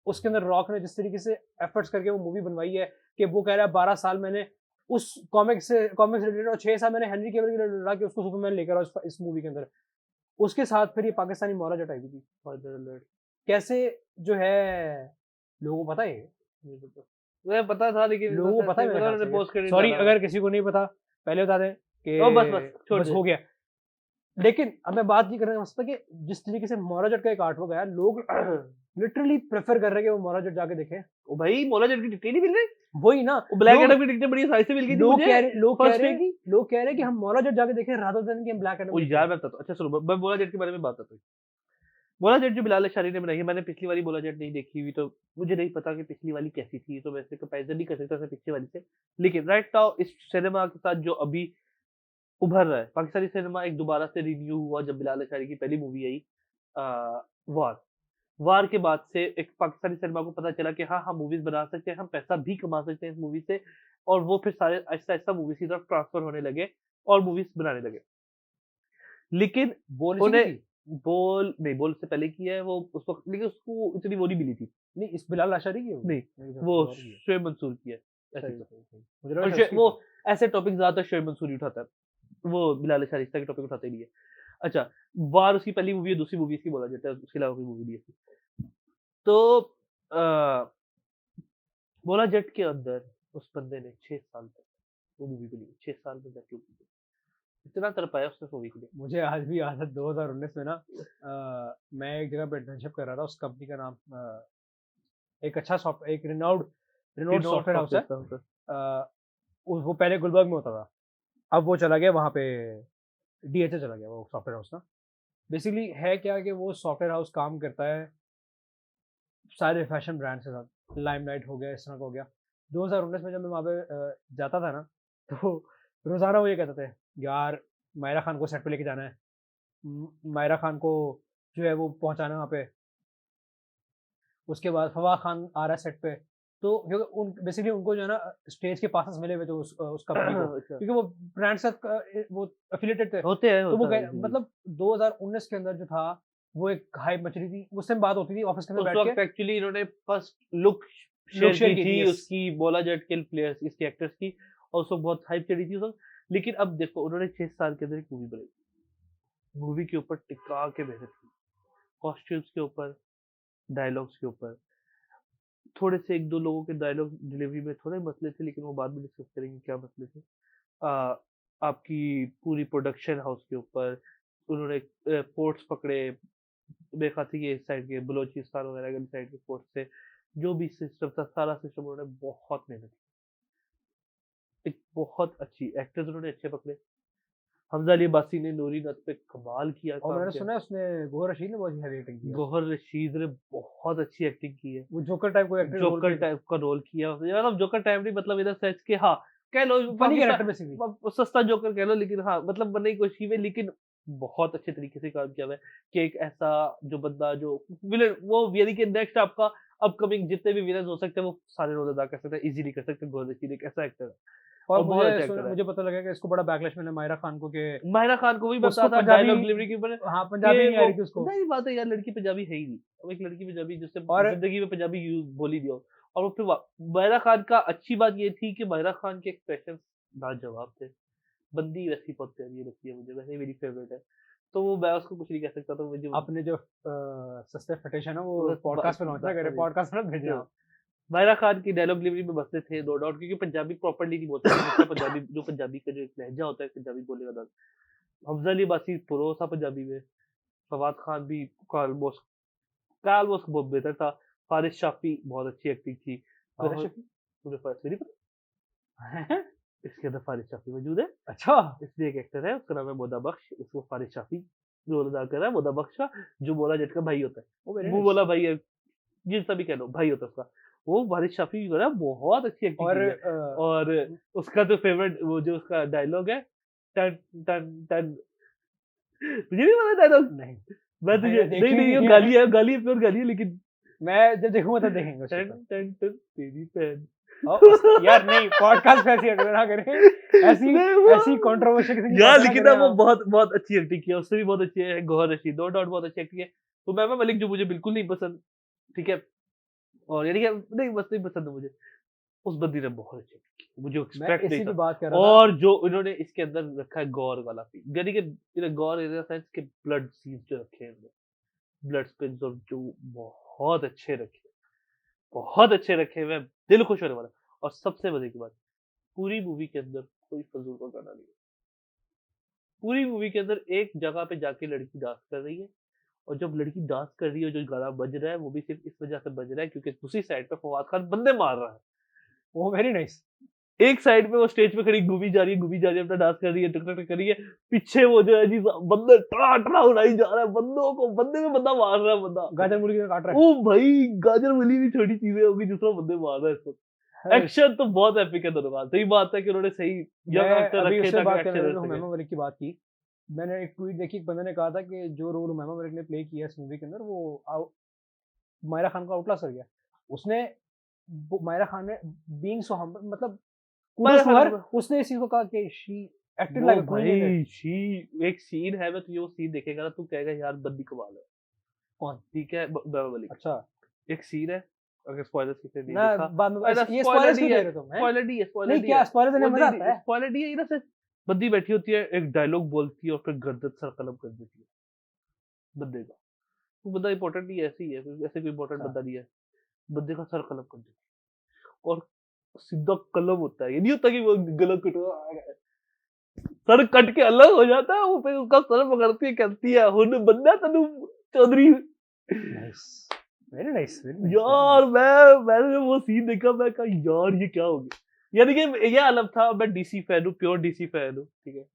उसके अंदर रॉक ने जिस तरीके से एफर्ट्स करके वो मूवी बनवाई है, कि वो कह रहा है 12 साल मैंने उस कॉमिक से रिलेटेड, और 6 साल मैंने हेनरी केविल के लिए लड़ा कि उसको सुपरमैन लेकर आओ इस मूवी के अंदर। उसके साथ फिर ये पाकिस्तानी मौला जट आई थी। Spoiler alert। कैसे जो है, लोगों को पता है ये? मुझे पता था, लेकिन लोगों बस को पता ऐसे है ही मेरे ख्याल उन्होंने से। पोस्ट क्रेडिट सॉरी डाला। अगर किसी को नहीं पता, पहले बता दें ओ बस बस कि छोड़ बस दे। हो गया। लेकिन अब मैं बात नहीं करने का मकसद था कि जिस तरीके से मौला जट का एक आर्ट वर्क आया, लोग लिटरली प्रेफर कर रहे हैं कि वो मौला जट जाके देखें। ओ भाई, मौला जट की टिकट नहीं मिल रही। वही ना, वो ब्लैक लोग एडम की टिकटें बड़ी आसानी से मिल गई थी लोग मुझे कह रहे फर्स्ट डे की। लोग कह रहे कि हम मौला जट जाके देखें रादर देन कि हम ब्लैक एडम ओ देखें। यार मैं बताता हूँ, अच्छा सुनो मैं बोला जेट के बारे में बात करता हूँ। बोला जेट जो बिलाल अशारी ने बनाई है, मैंने पिछली वाली बोला जेट नहीं देखी हुई, तो मुझे नहीं पता कि पिछली वाली कैसी थी, तो मैं इससे कंपैरिजन नहीं कर सकता था पिछली वाली से। लेकिन राइट नाउ इस सिनेमा के साथ जो अभी उभर रहा है, पाकिस्तानी सिनेमा एक दोबारा से रिन्यू हुआ जब बिलाल अशारी की पहली मूवी आई वार। वार के बाद से एक पाकिस्तानी सिनेमा को पता चला कि हाँ, हम मूवीज़ बना सकते हैं, हम पैसा भी कमा सकते हैं इस मूवी से, और वो फिर सारे आहिस्ता-आहिस्ता मूवीज़ की तरफ ट्रांसफ़र होने लगे और मूवीज़ बनाने लगे। लेकिन बोल इसी की उन्हें थी? बोल से पहले की है वो उस वक़्त, लेकिन उसको इतनी वो नहीं मिली थी। नहीं, इस बिलाल लाशारी की है वो? नहीं, मेरे हिसाब से वो कोई और की है। शोएब मंसूर की है, ऐसे सही, तो। सही, सही। मुझे लगा और शायद उसकी वो थी। ऐसे टॉपिक ज़्यादातर शोएब मंसूर ही उठाता है। वो बिलाल शाइस्ता के टॉपिक उठाते ही नहीं है। अच्छा, वार उसकी पहली मूवी है, दूसरी मूवी इसकी बोला जाता है, उसके अलावा कोई मूवी नहीं है इसकी। तो अ, बोला जेट के अंदर उस बंदे ने 6 साल तक वो मूवी के लिए 6 साल में जाके इतना तड़पाया उसने उस मूवी के लिए। मुझे आज भी याद है 2019 में ना मैं एक जगह पे इंटर्नशिप कर रहा था, उस कंपनी का नाम एक अच्छा एक रिनाउड रिनोड सॉफ्टवेयर हाउस है। सॉफ्टवेयर का होता है। वो पहले गुलबर्ग में होता था, अब वो चला गया वहाँ पे, डीएचए चला गया वो सॉफ्टवेयर हाउस ना। बेसिकली है क्या कि वो सॉफ्टवेयर हाउस काम करता है सारे फैशन ब्रांड्स के साथ, लाइमलाइट हो गया, इस तरह का हो गया। 2019 में जब मैं वहाँ पे जाता था ना, तो रोज़ाना वो ये कहते थे, यार मायरा खान को सेट पे लेके जाना है, मायरा खान को जो है वो पहुँचाना है वहाँ पे। उसके बाद फवाद खान आ रहा है सेट पे। तो क्योंकि उन बेसिकली उनको जो है ना स्टेज के पासेस मिले हुए थे उस कंपनी को, अच्छा, क्योंकि वो ब्रांड से वो एफिलिएटेड थे। होते हैं, तो वो होता है इज़िली। मतलब 2019 के अंदर जो था, वो एक हाइप मच रही थी। उस टाइम बात होती थी ऑफिस के अंदर उस बैठ के, वक़्त एक्चुअली इन्होंने फर्स्ट लुक लोग शेयर शेयर की की थी थी, यस। उसकी बोला जेट के प्लेयर्स इसके एक्टर्स की, और उसको बहुत हाइप चढ़ी थी उस वक़्त। लेकिन अब देखो उन्होंने 6 साल के अंदर एक मूवी बनाई। मूवी के ऊपर टिका के मेहनत की। कॉस्ट्यूम्स के ऊपर, डायलॉग्स के ऊपर। थोड़े से 1-2 लोगों के डायलॉग डिलीवरी में थोड़े मसले थे, लेकिन वो बाद में डिस्कस करेंगे क्या मसले थे। अ, आपकी पूरी प्रोडक्शन हाउस के ऊपर उन्होंने पोर्ट्स पकड़े, मेरे ख़्याल से ये इस साइड के बलूचिस्तान वगैरह के साइड के पोर्ट्स थे। जो भी सिस्टम था, सारा सिस्टम उन्होंने बहुत मेहनत की। एक बहुत अच्छी एक्टर्स उन्होंने अच्छे पकड़े। हमज़ा अली अब्बासी ने नूरी नत पे कमाल किया और काम मैंने किया। सुना है उसने गोहर रशीद ने बहुत हैवी एक्टिंग किया। गौहर रशीद ने बहुत अच्छी एक्टिंग की है। वो जोकर टाइप कोई actor role joker play, type का रोल किया उसने, मतलब जोकर टाइप नहीं, मतलब इन द सेंस कि हाँ, कह लो फनी कैरेक्टर बेसिकली। सस्ता जोकर कह लो, लेकिन हाँ, मतलब बनने की कोशिश की है, लेकिन बहुत अच्छे तरीके से काम किया हुआ है कि एक ऐसा जो बंदा जो विलेन, वो यानी कि नेक्स्ट आपका अपकमिंग जितने भी विलेन हो सकते हैं वो सारे रोल अदा कर सकते हैं, इजीली कर सकते हैं। गौहर रशीद एक ऐसा एक्टर है और और बहुत अच्छा एक्टर है। मुझे पता लगा कि इसको बड़ा बैकलैश मिला मायरा खान को, कि माहिरा खान को भी उसको बता था पंजाबी, डायलॉग डिलीवरी के ऊपर हाँ, पंजाबी कि नहीं आ वो रही थी उसको। नहीं, बात है यार, लड़की पंजाबी है ही नहीं। अब एक लड़की पंजाबी जिससे और ज़िंदगी में पंजाबी यूज़ बोली नहीं हो, और वो फिर माहिरा खान का अच्छी बात ये थी कि माहिरा खान के एक्सप्रेशंस लाजवाब थे। बंदी वैसी बहुत प्यारी लगती है मुझे, वैसे ही मेरी फेवरेट है। तो वो मैं उसको कुछ नहीं कह सकता, तो मुझे अपने जो सस्ते फटिश है ना, वो बस पॉडकास्ट पे लॉन्च ना करे, पॉडकास्ट पे मत भेजना हाँ, आप। माहिरा खान की डायलॉग डिलीवरी में मसले थे नो डाउट, क्योंकि पंजाबी प्रॉपर्ली नहीं बोल सकती, दूसरा पंजाबी जो पंजाबी का जो एक लहज़ा होता है पंजाबी बोलने का अंदाज़। हमज़ा अली अब्बासी प्रो था पंजाबी में। फवाद खान भी ऑलमोस्ट ऑलमोस्ट बहुत बेहतर था। फारिस शाफ़ी बहुत अच्छी एक्टिंग थी। फारिस और शफी? तुम्हें नहीं पता? हैं? इसके अंदर फारिस शाफ़ी मौजूद है। अच्छा, इसमें एक एक्टर है, उसका नाम है मोदा बख्श, उसको फारिस शाफ़ी रोल अदा कर रहा है, मोदा बख्श का, जो बोला जेट का भाई होता है। वो वेरी वो नाइस। बोला भाई है, जिसका भी कह लो भाई होता है उसका। वो फारिस शाफ़ी जो है बहुत अच्छी एक्टिंग और की है। और उसका जो फेवरेट वो जो उसका डायलॉग है, टन टन टन, तुझे नहीं पता डायलॉग? नहीं, मैं तुझे मैंने नहीं, देखी नहीं, ये नहीं है। गाली है, गाली है, प्योर गाली है, लेकिन मैं जब देखूंगा तब देखेंगे उसके टन ऊपर। टन टन तेरी बहन। यार नहीं, पॉडकास्ट पे ऐसी हरकतें ना करें, ऐसी नहीं वो ऐसी कंट्रोवर्शियल किस्म की यार, बातें ना लेकिन करें ना वो आप। बहुत बहुत अच्छी एक्टिंग की है, उससे भी बहुत अच्छी है गौहर रशीद, नो डाउट बहुत अच्छी एक्टिंग है। तो मैमा मलिक जो मुझे बिल्कुल नहीं पसंद, ठीक है, और यानी कि नहीं, बस नहीं पसंद है मुझे, उस बंदी ने बहुत अच्छी एक्टिंग की, मुझे मैं एक्सपेक्ट नहीं इसी पे था। बात कर रहा था। और जो इन्होंने इसके अंदर रखा है गौर वाला सीन, यानी कि गौर इन द सेंस के ब्लड सीन्स जो रखे हैं, ब्लड स्पिन्स, और जो बहुत अच्छे रखे, बहुत अच्छे रखे हुए हैं, दिल खुश होने वाला। और सबसे मजे की बात, पूरी मूवी के अंदर कोई फजूल का गाना नहीं है। पूरी मूवी के अंदर एक जगह पे जाके लड़की डांस कर रही है, और जब लड़की डांस कर रही है, जो गाना बज रहा है, वो भी सिर्फ इस वजह से बज रहा है क्योंकि दूसरी साइड पे फवाद खान बंदे मार रहा है। Oh very nice. एक साइड पे वो स्टेज पे खड़ी घूमी जा रही है, अपना डांस कर रही है, टक-टक कर रही है। पीछे वो जो है जी बंदे टड़ा-टड़ा उड़ाई जा रहा है, बंदे में बंदा मार रहा है बंदा। गाजर मुर्गी में काट रहा है। ओ भाई गाजर मूली भी छोटी चीज़ें होगी जिसमें बंदे मार रहा है इसको। है। एक्शन तो बहुत एपिक है दोनों का। सही बात है कि उन्होंने सही यंग मैं एक्टर अभी रखे उससे ताकि बात करने एक्शन लगा कर जो सके। हुमायूं मलिक की बात की। मैंने एक ट्वीट देखी, एक बंदे ने कहा था कि जो रोल हुमायूं मलिक ने प्ले किया इस मूवी के अंदर वो मायरा खान को आउटक्लास कर गया। उसने मायरा खान ने बीइंग सो हम्बल, मतलब मैं कुडोस टू हर, उसने इस चीज़ को कहा कि शी एक्टेड वो like a queen in it. भाई शी एक सीन है, मैं तुझे वो सीन देखेगा ना तू कहेगा यार बंदी कमाल है। कौन? ठीक है बाहुबली अच्छा। का एक सीन है, अगर स्पॉयलर्स किसी ने नहीं ना देखा बाद में ये स्पॉइलर स्पॉयलर्स ही क्यों है, दे रहे हो तुम? हैं? स्पॉइलर नहीं ही क्या है। स्पॉयलर देने वो में नहीं मज़ा आता नहीं है? स्पॉइलर ही है ना सिर्फ। बंदी बैठी होती है, एक डायलॉग बोलती है और फिर गर्दन सर कलम कर देती है बंदे का। वो बंदा इंपॉर्टेंट नहीं है, ऐसे ही है, ऐसे कोई इंपॉर्टेंट अच्छा। बंदा नहीं है। बंदे का सर कलम कर देती है और सीधा कलम होता है, ये नहीं होता कि वो गला कटवा सर कट के अलग हो जाता है, वो फिर उसका सर पकड़ती है, कहती है हुन बंदा Tanu Chaudhary. Nice. Very nice, very nice, very यार नाइस। मैंने वो सीन देखा, मैं कहा यार ये क्या हो गया। यानी कि ये अलग था, मैं डीसी फैन हूँ, प्योर डीसी फैन हूँ, ठीक है।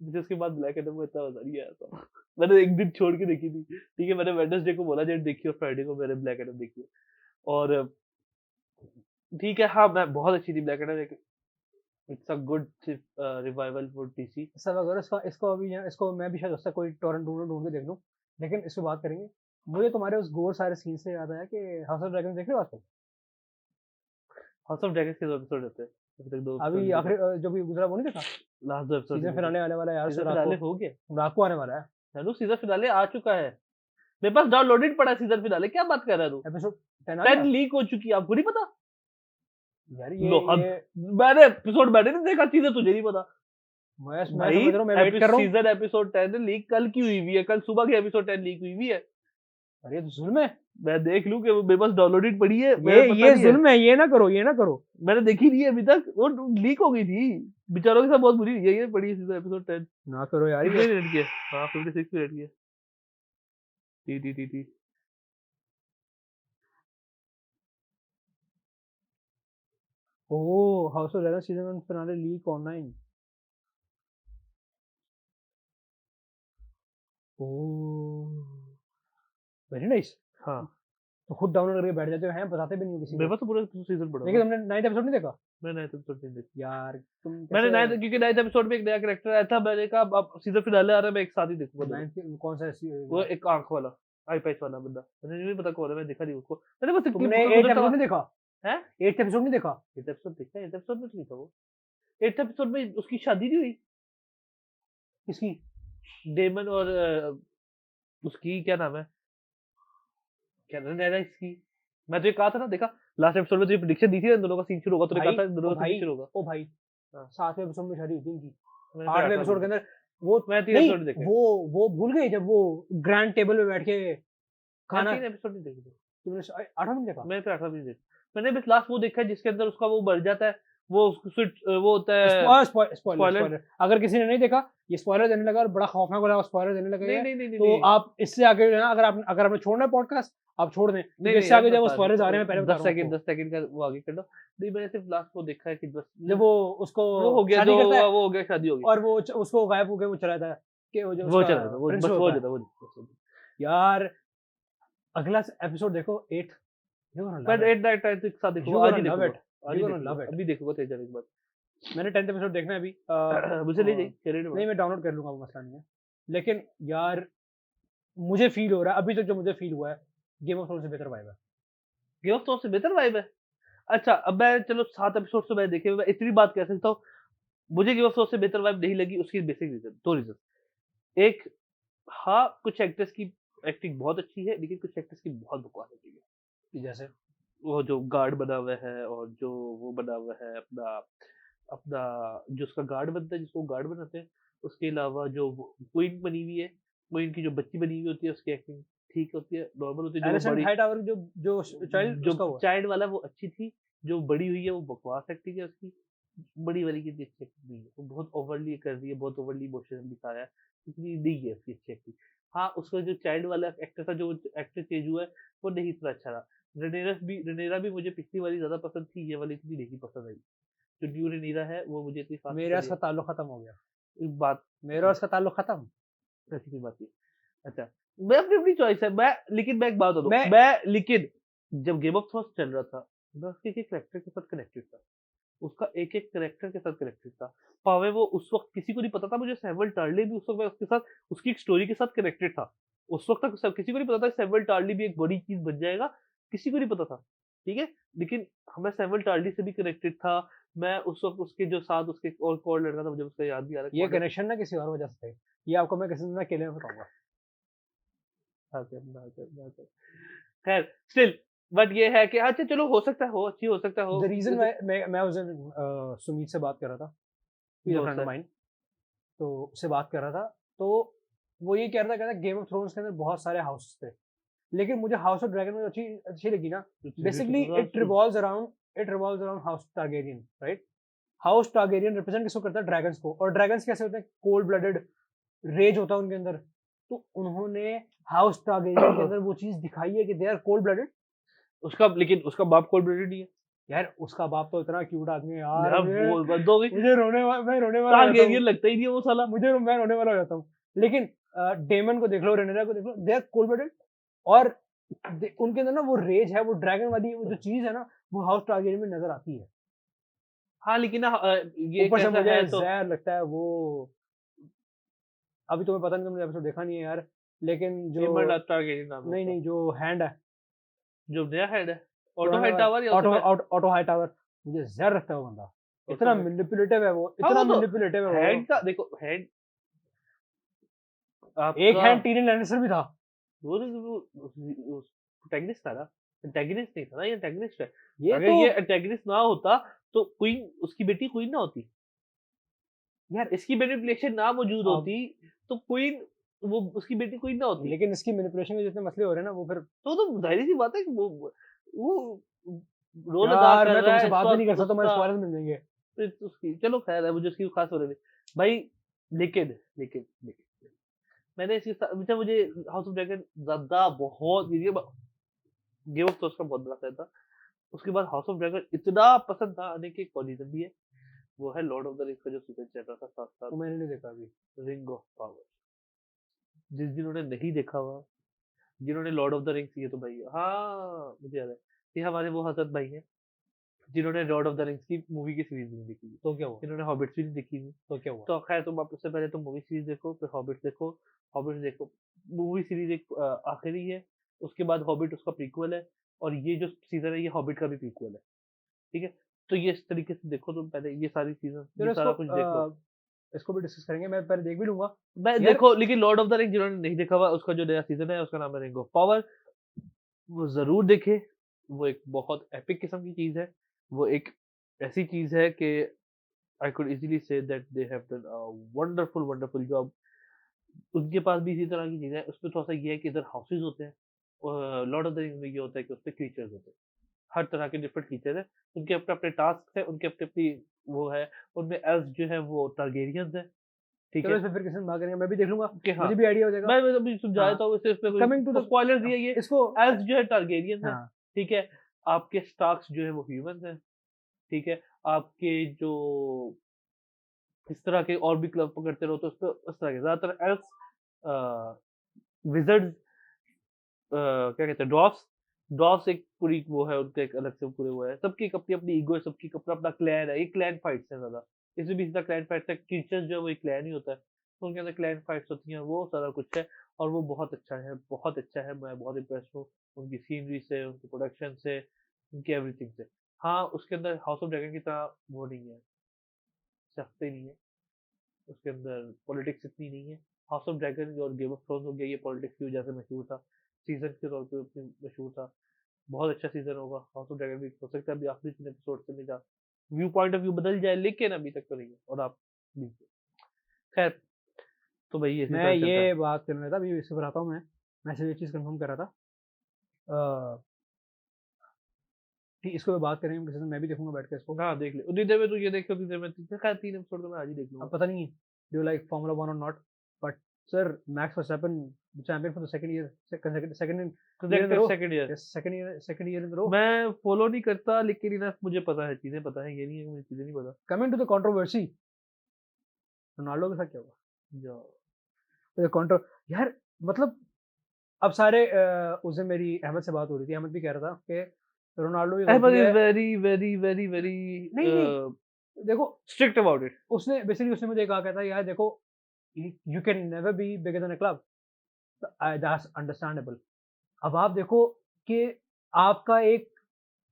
मुझे उसके बाद ब्लैक एडम में इतना मजा नहीं आया था। मैंने एक दिन छोड़ के देखी थी, ठीक है। मैंने वेडनेसडे को बोला जेट देखी और फ्राइडे को मैंने ब्लैक एडम देखी और ठीक है। हाँ मैं बहुत अच्छी थी black Adam, it's a good revival for DC. सब अगर इसका इसको अभी यहाँ इसको मैं भी शायद उससे कोई टॉरेंट ढूँढ के देख लूँ, लेकिन इस पे बात करेंगे। मुझे तुम्हारे उस गोर सारे सीन से याद आया कि हाउस ऑफ ड्रैगन देख रहे हो आजकल? हाउस ऑफ ड्रैगन्स के 2 एपिसोड रहते हैं, अभी तक 2 एपिसोड अभी नहीं देखा। आखिरी जो भी गुज़रा वो नहीं देखा? लास्ट 2 एपिसोड नहीं सीज़न देखे। फिनाले आने वाला है यार, सीज़न उससे रात फिनाले को हो गया? आने वाला है। चलो सीज़न फिनाले आ चुका है। मेरे पास डाउनलोडेड पड़ा है सीज़न फिनाले, क्या बात कर रहा है तू? एपिसोड 10 आ 10 गया? लीक हो चुकी है, आपको नहीं पता? यार लो हद। मैंने एपिसोड मैंने नहीं देखा, चीज़ें तुझे नहीं पता। मैं भाई समझ रहा हूँ, मैं वेट कर रहा हूँ। सीज़न एपिसोड 10 लीक कल की हुई हुई है, कल सुबह की एपिसोड 10 लीक हुई हुई है। अरे ये तो ज़ुल्म है। मैं देख लूँ कि वो मेरे पास डाउनलोडेड पड़ी है, मेरा पता ये नहीं है। ज़ुल्म है, ये ना करो, ये ना करो। मैंने देखी नहीं है अभी तक, वो लीक हो गई थी। बेचारों के साथ बहुत बुरी हुई है, ये पड़ी है सीज़न एपिसोड 10। ना करो यार कितने ये। मिनट की है? हाँ 56 मिनट की है। T. Oh! House of dragon season 1 finale leak online. Oh! Very nice. हाँ, तो खुद डाउनलोड करके बैठ जाते हो, हैं? बताते भी नहीं हो किसी मेरे को। पास तो पूरा सीज़न पड़ा हुआ लेकिन है। तुमने 9th एपिसोड नहीं देखा? मैंने 9th एपिसोड नहीं देखा। यार तुम मैंने कैसे 9th क्योंकि 9th एपिसोड में एक नया कैरेक्टर आया था, मैंने कहा अब सीज़न फिनाले आ रहा है, मैं एक साथ ही देखूँगा दोनों। 9th कौन सा वो एक आँख वाला, आई पैच वाला बंदा। मुझे नहीं पता कौन है, मैंने देखा नहीं उसको। मैंने बस तुमने क्लिप 8th उधर एपिसोड था। नहीं देखा? हैं? 8th एपिसोड नहीं देखा? 8th एपिसोड देखा है, 8th एपिसोड में तो नहीं था वो। 8th एपिसोड में उसकी शादी नहीं हुई, किसकी? डेमन और उसकी क्या नाम है? क्या नाम है इसकी? मैं तुझे कहा था ना, देखा लास्ट एपिसोड में तुझे प्रेडिक्शन दी थी ना, इन दोनों का सीन शुरू होगा, तूने कहा भाई था इन दोनों ओ का सीन भाई शुरू होगा। ओ भाई हाँ, 7वें एपिसोड में शादी हुई थी इनकी। मैंने फिर 8वें 8वां एपिसोड के देखा। अंदर वो मैंने 3 नहीं, एपिसोड देखे। वो भूल गए जब वो ग्रैंड टेबल पे बैठ के मैंने खाना 3 एपिसोड नहीं देखे थे। तुमने 8वां नहीं देखा? मैंने फिर 8वां भी नहीं देखा। मैंने बस लास्ट वो देखा है जिसके अंदर उसका वो मर जाता है, वो स्विच वो होता है स्पॉइलर स्पॉइलर। स्पॉइलर। अगर किसी ने नहीं देखा, ये स्पॉइलर देने लगा और बड़ा खौफनाक वाला स्पॉइलर देने लगा नहीं, है। नहीं, नहीं, नहीं, तो नहीं। आप इससे आगे जो है ना, अगर आपने छोड़ना है पॉडकास्ट, आप छोड़ दें, नहीं, क्योंकि नहीं इससे यार आगे मैं जब वो बता स्पॉयलर्स आ रहे रहा हैं, पहले हूँ, बता 10 रहा हूँ सेकंड आपको। 10 सेकंड का वो आगे कर लो। नहीं मैंने सिर्फ लास्ट वो देखा है कि बस जब वो उसको वो हो गया, शादी जो करता है वो हो गया, शादी हो गई। और वो उसको गायब होके वो चला जाता है कि वो जो वो उसका चला था, वो प्रिंस बस वो होता हो है। जाता, वो बस। यार अगला एपिसोड देखो 8, यू गोना मैं लव इट, 8 नाइट टाइम के साथ यू देखूँगा, आज गोना ही लव देखूँगा, इट, आज यू ही गोना देखूँगा, लव इट। अभी देखूँगा तेरे जाने के बाद। मैंने 10th एपिसोड देखना है अभी। मुझे ले जाइए, चलिए नहीं मैं डाउनलोड कर लूँगा, वो मसला नहीं है। लेकिन यार मुझे फ़ील हो रहा है, अभी तक जो मुझे फ़ील हुआ है, गेम ऑफ थ्रोन्स से बेहतर वाइब है। गेम ऑफ थ्रोन्स से बेहतर वाइब है। अच्छा, अब मैं चलो 7 एपिसोड तो मैंने देखे, मैं इतनी बात कह सकता हूँ, मुझे गेम ऑफ थ्रोन्स से बेहतर वाइब नहीं लगी, उसकी बेसिक रीज़न 2 रीज़न। एक, हाँ, कुछ एक्टर्स की एक्टिंग बहुत अच्छी है, लेकिन कुछ एक्टर्स की बहुत बकवास एक्टिंग है। कि जैसे वो जो गार्ड बना हुआ है और जो वो बना हुआ है अपना अपना जो उसका गार्ड बनता है, जिसको गार्ड बनाते हैं, उसके अलावा जो क्वीन बनी हुई है, क्वीन की जो बच्ची बनी हुई होती है, उसकी एक्टिंग ठीक होती है, नॉर्मल होती है। जो वो एलिसेंट बड़ी हाइटआवर जो जो चाइल्ड जो उसका वो चाइल्ड वाला वो अच्छी थी, जो बड़ी हुई है वो बकवास एक्टिंग है उसकी। बड़ी वाली की इतनी अच्छी एक्टिंग नहीं है, वो बहुत ओवरली कर रही है, बहुत ओवरली इमोशनल दिखाया है, इतनी नहीं है उसकी अच्छी एक्टिंग। हाँ, उसका जो चाइल्ड वाला एक्टर था, जो एक्टर चेंज हुआ है, वो नहीं इतना अच्छा रहा। रेनेरा भी मुझे पिछली वाली ज़्यादा पसंद थी, ये वाली इतनी नहीं पसंद आई। जो न्यू रेनेरा है, वो मुझे इतनी खास मेरा पसंद नहीं उसका ताल्लुक खत्म हो गया। आई। एक बात मेरा उसका ताल्लुक खत्म। ऐसी कोई बात नहीं। अच्छा, मैं अपनी-अपनी चॉइस है, मैं एक बात बता दूँ, मैं लेकिन जब गेम ऑफ थ्रोन्स चल रहा था, मैं उसके एक-एक कैरेक्टर के साथ कनेक्टेड था। उसका एक-एक कैरेक्टर के साथ कनेक्टेड था। पावे वो उस वक़्त किसी को नहीं पता था, मुझे सैमुअल टार्डले भी उस वक़्त मैं उसके साथ उसकी एक स्टोरी के साथ कनेक्टेड था। उस वक़्त तक सब किसी को नहीं पता था सैमुअल टार्डले भी एक बड़ी चीज़ बन जाएगा, किसी को नहीं पता था, ठीक है? लेकिन मैं सैमुअल टार्डले से भी कनेक्टेड था। मैं उस वक़्त उसके जो साथ उसके एक और लड़का था, मुझे उसका याद नहीं आ रहा ये कौन है। कनेक्शन ना किसी और वजह से थे। ये आपको मैं किसी दिन अकेले में बताऊँगा। खैर स्टिल बट ये है कि अच्छा चलो हो सकता है हो, अच्छी हो सकता है हो, द रीज़न जैसे मैं उस दिन सुमीत से बात कर रहा था, ही इज़ अ दोस्त फ्रेंड ऑफ है। माइन, तो उससे बात कर रहा था, तो वो ये कह रहा था, कहता गेम ऑफ थ्रोन्स के अंदर बहुत सारे हाउसेस थे। लेकिन मुझे हाउस ऑफ ड्रैगन में अच्छी अच्छी लगी ना, basically it revolves around house Targaryen, right? House Targaryen represent किसको करता है? ड्रैगन्स को। और ड्रैगन्स कैसे होते हैं? कोल्ड ब्लडेड, रेज होता है उनके अंदर। तो उन्होंने हाउस टारगेरियन के अंदर वो चीज़ दिखाई है कि दे आर कोल्ड ब्लडेड। उसका लेकिन उसका बाप कोल्ड ब्लडेड नहीं है। यार उसका बाप तो इतना क्यूट आदमी है यार, यार मुझे वो बंद हो गई। मुझे मैं रोने वाला हो जाता टारगेरियन हूँ। लगता ही नहीं है वो साला। मैं रोने वाला हो जाता हूँ। लेकिन डेमन को देख लो, रेनेरा को देख लो, दे आर कोल्ड ब्लडेड। और उनके अंदर ना वो रेज है, वो ड्रैगन वाली वो जो चीज़ है ना, वो हाउस टारगेरियन में नज़र आती है। हाँ, लेकिन ना ये ऊपर से कैसा मुझे है तो ज़हर लगता है वो, अभी तुम्हें पता नहीं, तुमने एपिसोड देखा नहीं है यार, लेकिन जो डेमन टारगेरियन नाम है नहीं, उसका। नहीं, जो हैंड है, जो नया हेड है, ऑटो पुराने हाई वाला, टावर या उससे पहले ऑटो हाईटावर, मुझे ज़हर लगता है वो बंदा। ऑटो इतना हाई। मैनिपुलेटिव है वो, हाँ, इतना वो तो मैनिपुलेटिव है वो। हेड का देखो हेड एक आपका हैंड टीरियन लैनिस्टर भी था। वो प्रोटैगनिस्ट था ना, एंटागनिस्ट नहीं था ना, ये एंटागनिस्ट है। ये अगर तो ये एंटागनिस्ट ना होता तो क्वीन उसकी बेटी क्वीन ना होती। यार, इसकी मैनिपुलेशन ना मौजूद अब होती तो क्वीन वो उसकी बेटी क्वीन ना होती। लेकिन इसकी मैनिपुलेशन के जितने मसले हो रहे हैं ना, वो फिर तो ज़ाहिर-सी बात है कि वो रोल अदा यार कर मैं रहा तुमसे है इस बात भी नहीं वक़्त कर सकता, तुम्हारे उसका स्पॉयलर्स मिल जाएँगे। उसकी चलो ख़ैर है मुझे उसकी ख़ास हो रही थी। भाई लेकिन मैंने इसके साथ अच्छा मुझे हाउस ऑफ ड्रैगन ज़्यादा बहुत गेम ऑफ थ्रोन्स का बहुत बड़ा फ़ैन था। उसके बाद हाउस ऑफ ड्रैगन इतना पसंद था आने के एक और रीज़न भी है, वो है लॉर्ड ऑफ द रिंग्स का जो सीज़न चल रहा था साथ-साथ वो मैंने नहीं देखा अभी। Ring of power. जिन्होंने नहीं देखा हुआ, जिन्होंने लॉर्ड ऑफ द रिंग्स ये तो भाई हाँ, मुझे याद है। ये हमारे वो हसरत भाई हैं, जिन्होंने लॉर्ड ऑफ द रिंग्स की मूवी की सीरीज़ नहीं देखी है। तो क्या हुआ? जिन्होंने हॉबिट्स भी नहीं देखी हुई। तो क्या हुआ? तो खैर तुम आप उससे पहले तुम मूवी सीरीज़ देखो, फिर हॉबिट्स देखो, हॉबिट्स देखो। मूवी सीरीज़ एक आखिरी है, उसके बाद हॉबिट उसका प्रीक्वल है और ये जो सीज़न है ये हॉबिट का भी प्रीक्वल है, ठीक है? तो ये इस तरीके से देखो तुम पहले ये सारी चीज़ें, ये चलो सारा कुछ देखो। इसको भी डिस्कस करेंगे, मैं पहले देख भी लूँगा। मैं यार देखो लेकिन लॉर्ड ऑफ द रिंग्स जिन्होंने नहीं देखा हुआ उसका जो नया सीज़न है उसका नाम है रिंग ऑफ पावर, वो ज़रूर देखें। वो एक बहुत एपिक किस्म की चीज़ है। वो एक ऐसी चीज़ है कि I could easily say that they have done a wonderful, wonderful job. उनके पास भी इसी तरह की चीज़ें हैं। उसमें थोड़ा-सा ये है कि इधर हाउसेस होते हैं लॉर्ड ऑफ द रिंग्स में ये होता है कि उसपे क्रीचर्स होते हैं। हर तरह के डिफरेंट क्रीचर हैं। उनके अपने-अपने टास्क हैं, उनकी अपनी-अपनी वो है। उनमें एल्व्स जो हैं वो टारगेरियंस हैं, ठीक चलो है? इस पे फिर किसी दिन बात करेंगे, मैं भी देख लूँगा, कि हाँ, मुझे भी आइडिया हो जाएगा। मैं अभी समझा हाँ, देता हूँ इससे इसमें कमिंग टू कोई द स्पॉइलर नहीं है ये। इसको एल्व्स जो है टारगेरियंस हैं, हाँ, ठीक है? आपके स्टार्क्स जो है वो ह्यूमन्स हैं, ठीक है? आपके जो इस तरह के और भी क्लब पकड़ते रहो तो उस तरह के ज़्यादातर एल्व्स विज़र्ड्स क्या कहते हैं ड्वार्फ्स ड्वार्फ्स एक पूरी वो है उनका एक अलग से पूरे वो है सबकी एक अपनी-अपनी ईगो है, सबकी अपना-अपना क्लैन है, ये क्लैन फाइट्स हैं ज़्यादा। इसमें भी इतना क्लैन फाइट्स है, क्रीचर्स जो है वो एक क्लैन ही होता है, तो उनके अंदर क्लैन फाइट्स होती हैं, वो सारा कुछ है और वो बहुत अच्छा है, मैं बहुत इम्प्रेस्ड हूँ उनकी सीनरी से, उनके प्रोडक्शन से, उनकी एवरीथिंग से। हाँ, उसके अंदर हाउस ऑफ ड्रैगन की तरह वो नहीं है, सख्ती नहीं है, उसके अंदर पॉलिटिक्स इतनी नहीं है। हाउस ऑफ ड्रैगन और गेम ऑफ थ्रोन्स हो गया ये पॉलिटिक्स की वजह से मशहूर था, सीज़न के तौर पे उतनी मशहूर था। बहुत अच्छा सीज़न होगा, हाउस ऑफ ड्रैगन भी हो सकता है अभी आखिरी 3 एपिसोड से मेरा व्यू पॉइंट ऑफ व्यू बदल जाए लेकिन अभी तक तो नहीं है और आप भी खैर तो भाई इसी मैं तरह चलता है। ये बात करना था, अभी इससे बताता हूँ मैं सिर्फ एक चीज़ कन्फर्म कर रहा था कि इसको मैं बात करेंगे किसी दिन, मैं भी देखूँगा बैठ के इसको। हाँ, देख ले उतनी देर में तू ये देख लो उतनी देर में खैर 3 एपिसोड तो मैं आज ही देख लूँगा। अब पता नहीं do you like formula 1 or not, but sir Max Verstappen champion for the second year second in second year second year in row. मैं फॉलो नहीं करता, लेकिन इनफ मुझे पता है, चीजें पता है, ये नहीं है कि मुझे चीजें नहीं पता। Coming to the controversy, Ronaldo के साथ क्या हुआ? जो कंट्रो यार मतलब अब सारे उस दिन मेरी अहमद से बात हो रही थी, अहमद भी कह रहा था कि रोनाल्डो की अहमद गलती इज है। वेरी वेरी वेरी वेरी नहीं नहीं देखो, स्ट्रिक्ट अबाउट इट। उसने बेसिकली उसने मुझे कहा, कहता यार देखो, you can never be bigger than a club, that's understandable. अब आप देखो कि आपका एक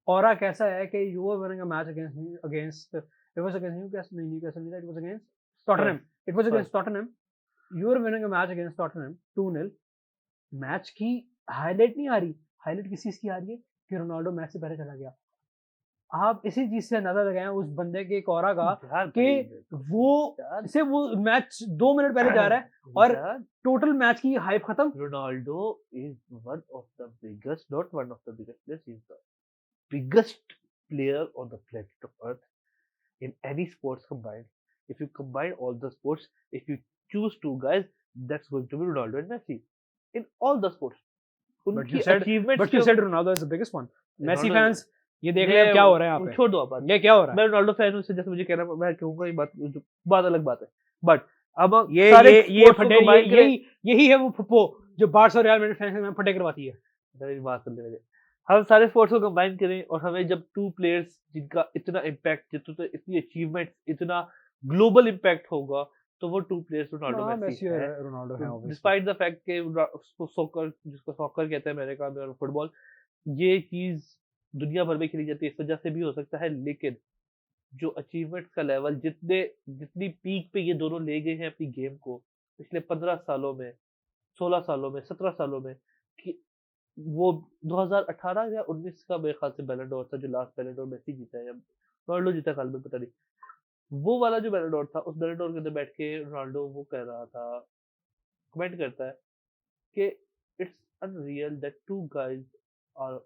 ऑरा कैसा है कि you are winning a match against it was against Newcastle, नहीं न्यूकासल नहीं था, it was against Tottenham, it was against Tottenham, you are winning a match against Tottenham 2-0, match की हाइलाइट नहीं आ रही, हाइलाइट किस चीज़ की आ रही है कि रोनाल्डो मैच से पहले चला गया। आप इसी चीज़ से अंदाज़ा लगाएँ उस बंदे के एक ऑरा का यार कि वो यार से वो मैच 2 मिनट पहले जा रहा है और यार टोटल मैच की हाइप खत्म। Ronaldo is one of the biggest, not one of the biggest players, he's the biggest player on the planet of Earth in any sports combined. If you combine all the sports, if you choose two guys, that's going to be Ronaldo and Messi in all the sports. But उनकी you said achievements but you said Ronaldo is the biggest one. Messi Ronaldo fans ये देख ले अब क्या हो रहा है यहाँ पे, छोड़ दो आप बात, ये क्या हो रहा मैं रोनाल्डो फैन हूँ, इससे जैसे मुझे कहना, मैं कहूँगा ये बात, बात अलग बात है, बट अब है। सारे ये sports को फटे combine करें। यही है वो फुप्पो जो बार्सा और रियल मैड्रिड फैंस में फटे करवाती है। मेरी बात सुन ले, हम सारे स्पोर्ट्स को कंबाइन करें और हमें जब टू प्लेयर्स जिनका इतना इम्पैक्ट, जितना इतनी अचीवमेंट, इतना ग्लोबल इम्पैक्ट होगा, तो वो टू प्लेयर्स रोनाल्डो हाँ, मेसी मेसी और है। रोनाल्डो है obviously। डिस्पाइट द फैक्ट के सॉकर, जिसको सॉकर कहते हैं अमेरिका में, और फुटबॉल, ये चीज दुनिया भर में खेली जाती है, इस वजह से भी हो सकता है, लेकिन जो अचीवमेंट्स का लेवल, जितनी पीक पे ये दोनों ले गए हैं अपनी गेम को पिछले 15 सालों में, 16 सालों में, 17 सालों में, कि वो 2018 या 19 का मेरे ख्याल से बैलन डोर था, जो लास्ट बैलन डोर मेसी जीता है या रोनाल्डो जीता, काल में पता नहीं, वो वाला जो बैलन डोर था, उस बैलन डोर के अंदर बैठ के रोनाल्डो वो कह रहा था, कमेंट करता है कि it's unreal that two guys are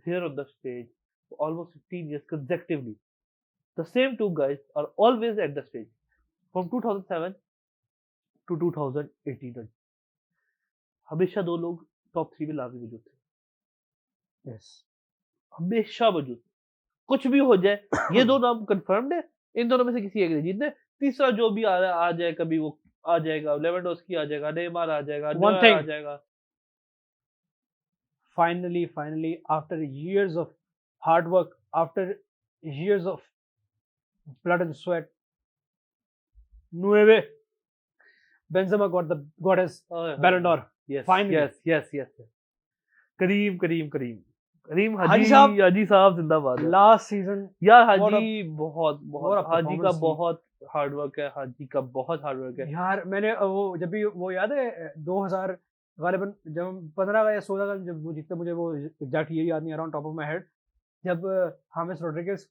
here on the stage for almost 15 years consecutively. The same two guys are always at the stage from 2007 to 2018. हमेशा दो लोग टॉप 3 में लाजमी मौजूद थे, यस हमेशा मौजूद, कुछ भी हो जाए, ये दो नाम कंफर्म्ड है, इन दोनों में से किसी एक ने जीतना है, तीसरा जो भी आ रहा है आ जाए, कभी वो आ जाएगा, लेवेंडोस्की आ जाएगा, नेमार आ जाएगा, One नोयर thing. आ जाएगा। finally after years of hard work, after years of blood and sweat, Nueve Benzema got his Ballon d'Or. Yes, Finally. yes. करीम हाजी साहब, हाजी साहब जिंदाबाद है। लास्ट सीजन यार what हाजी बहुत what a हाजी का performance बहुत हार्ड वर्क है, हाजी का बहुत हार्ड वर्क है। यार मैंने वो जब भी वो याद है 2000 गालिबन जब 15 का या 16 का जब वो जीतते, मुझे वो एग्जैक्ट ये याद नहीं आ रहा, टॉप ऑफ माय हेड, जब हामिस रोड्रिगेज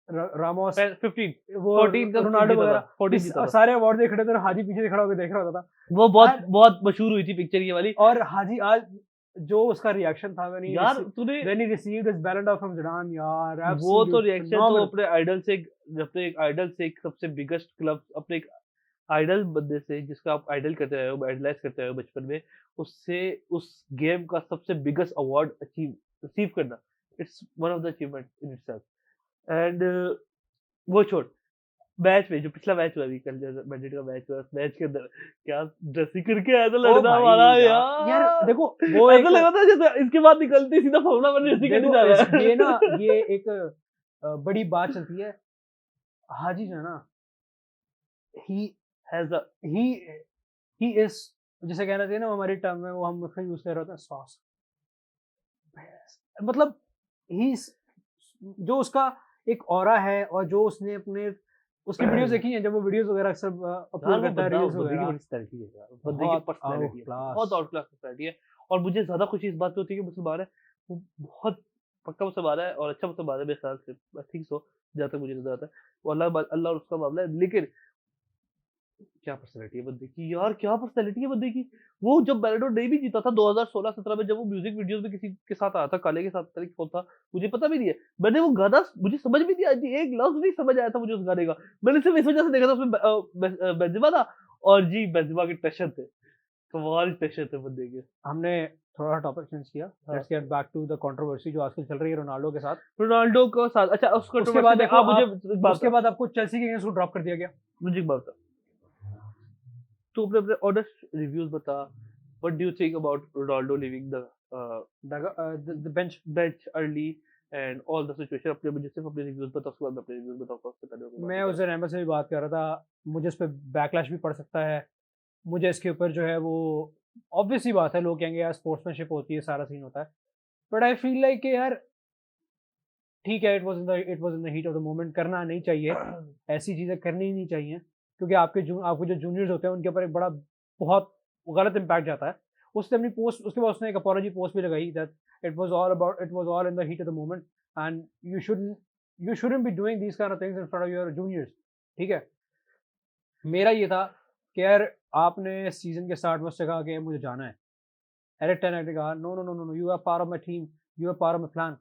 रामोस 15 वो 14 का रोनाल्डो जीता था, वगैरह 14 जीता था। सारे अवार्ड देख रहे थे और हाजी पीछे खड़ा होकर देख रहा होता था। वो बहुत यार- बहुत मशहूर हुई थी पिक्चर ये वाली। और हाजी आज जो उसका रिएक्शन था यार तूने when he received his Ballon d'Or from Zidane, यार वो तो absolute रिएक्शन तो phenomenal। अपने आइडल से एक सबसे बिगेस्ट क्लब, अपने एक आइडल बंदे से, जिसका आप आइडल करते रहे हो, आइडलाइज करते रहे हो बचपन में, उससे उस गेम का सबसे बिगेस्ट अवार्ड रिसीव करना, it's one of the achievement in itself. And वो छोड़, मैच में जो पिछला मैच हुआ अभी कल, जो मैड्रिड का मैच हुआ, उस मैच के अंदर क्या ड्रेसिंग करके आया था लड़ना भाई वाला यार यार। देखो वो ऐसा लगा था जैसे इसके बाद निकलते सीधा फॉर्मूला वन रेसिंग करने जा रहा है। ये ना ये एक बड़ी बात चलती है, हाजी जो है ना, he has a he is, जैसे कहना चाहिए ना हमारी टर्म में, वो हम उसका यूज कर रहे होते हैं, सॉस, मतलब ही जो उसका एक ऑरा है, और जो उसने अपने उसकी वीडियोस देखी हैं, जब वो वीडियोस वगैरह अक्सर अपलोड करता है रील्स बंदे की वगैरह, पर्सनैलिटी है यार, बंदे की बहुत पर्सनैलिटी है, outclass। बहुत आउट क्लास पर्सनैलिटी है। और मुझे ज्यादा खुशी इस बात पे होती है कि मुसलमान है, वो बहुत पक्का मुसलमान है और अच्छा मुसलमान है मेरे ख्याल से, आई थिंक सो, जहाँ तक मुझे नजर आता है, वो अल्लाह और उसका मामला है। लेकिन क्या पर्सनैलिटी है बंदे की यार, क्या पर्सनैलिटी है बंदे की। वो जब बैलन डोर नहीं भी जीता था 2016-17 में, जब वो म्यूजिक वीडियोस में किसी के साथ आया था, काले के साथ, पता नहीं कौन था, मुझे पता भी नहीं है, मैंने वो गाना, मुझे समझ भी नहीं आया, एक लफ्ज नहीं समझ आया था मुझे उस गाने का, मैंने सिर्फ इस वजह से देखा था उसमें बेंजेमा था और जी बेंजेमा के टशन थे, कमाल टशन थे बंदे के। हमने थोड़ा टॉपिक चेंज किया। हाँ। Let's get back to the controversy जो आजकल चल रही है रोनाल्डो के साथ। रोनाल्डो को साथ, अच्छा उस उसके कंट्रोवर्सी बाद देखो, देखो मुझे आप, एक बात उसके बता, बाद आपको चेल्सी के अगेंस्ट को ड्रॉप कर दिया गया। मुझे एक बात बता, तू अपने अपने ऑनेस्ट रिव्यूज बता, what do you think about Ronaldo leaving the the bench. Bench early and all the situation, अपने मुझे सिर्फ अपने रिव्यूज बता, उसके बाद मैं अपने रिव्यूज बताऊंगा, उससे पहले कोई बात मैं बता। उस दिन अहमद से भी बात कर रहा था, मुझे इस पे बैकलैश भी पड़ सकता है। मुझे इसके ऊपर जो है वो ऑब्वियस सी बात है, लोग कहेंगे यार स्पोर्ट्समैनशिप होती है, सारा सीन होता है। बट आई फील लाइक कि यार ठीक है, it was in the heat of the moment, करना नहीं चाहिए, ऐसी चीज़ें करनी ही नहीं चाहिए, क्योंकि आपके जो जूनियर्स होते हैं उनके ऊपर एक बड़ा बहुत गलत इम्पैक्ट जाता है। उसने अपनी पोस्ट, उसके बाद उसने एक अपॉलॉजी पोस्ट भी लगाई that it was all in the heat of the moment and you shouldn't be doing these kind of things in front of your juniors. ठीक है? मेरा ये था कि यार आपने सीज़न के स्टार्ट में उससे कहा कि मुझे जाना है। एरिक टेन हैग ने कहा no, no, no, no, no, you are part of my team, you are part of my plan.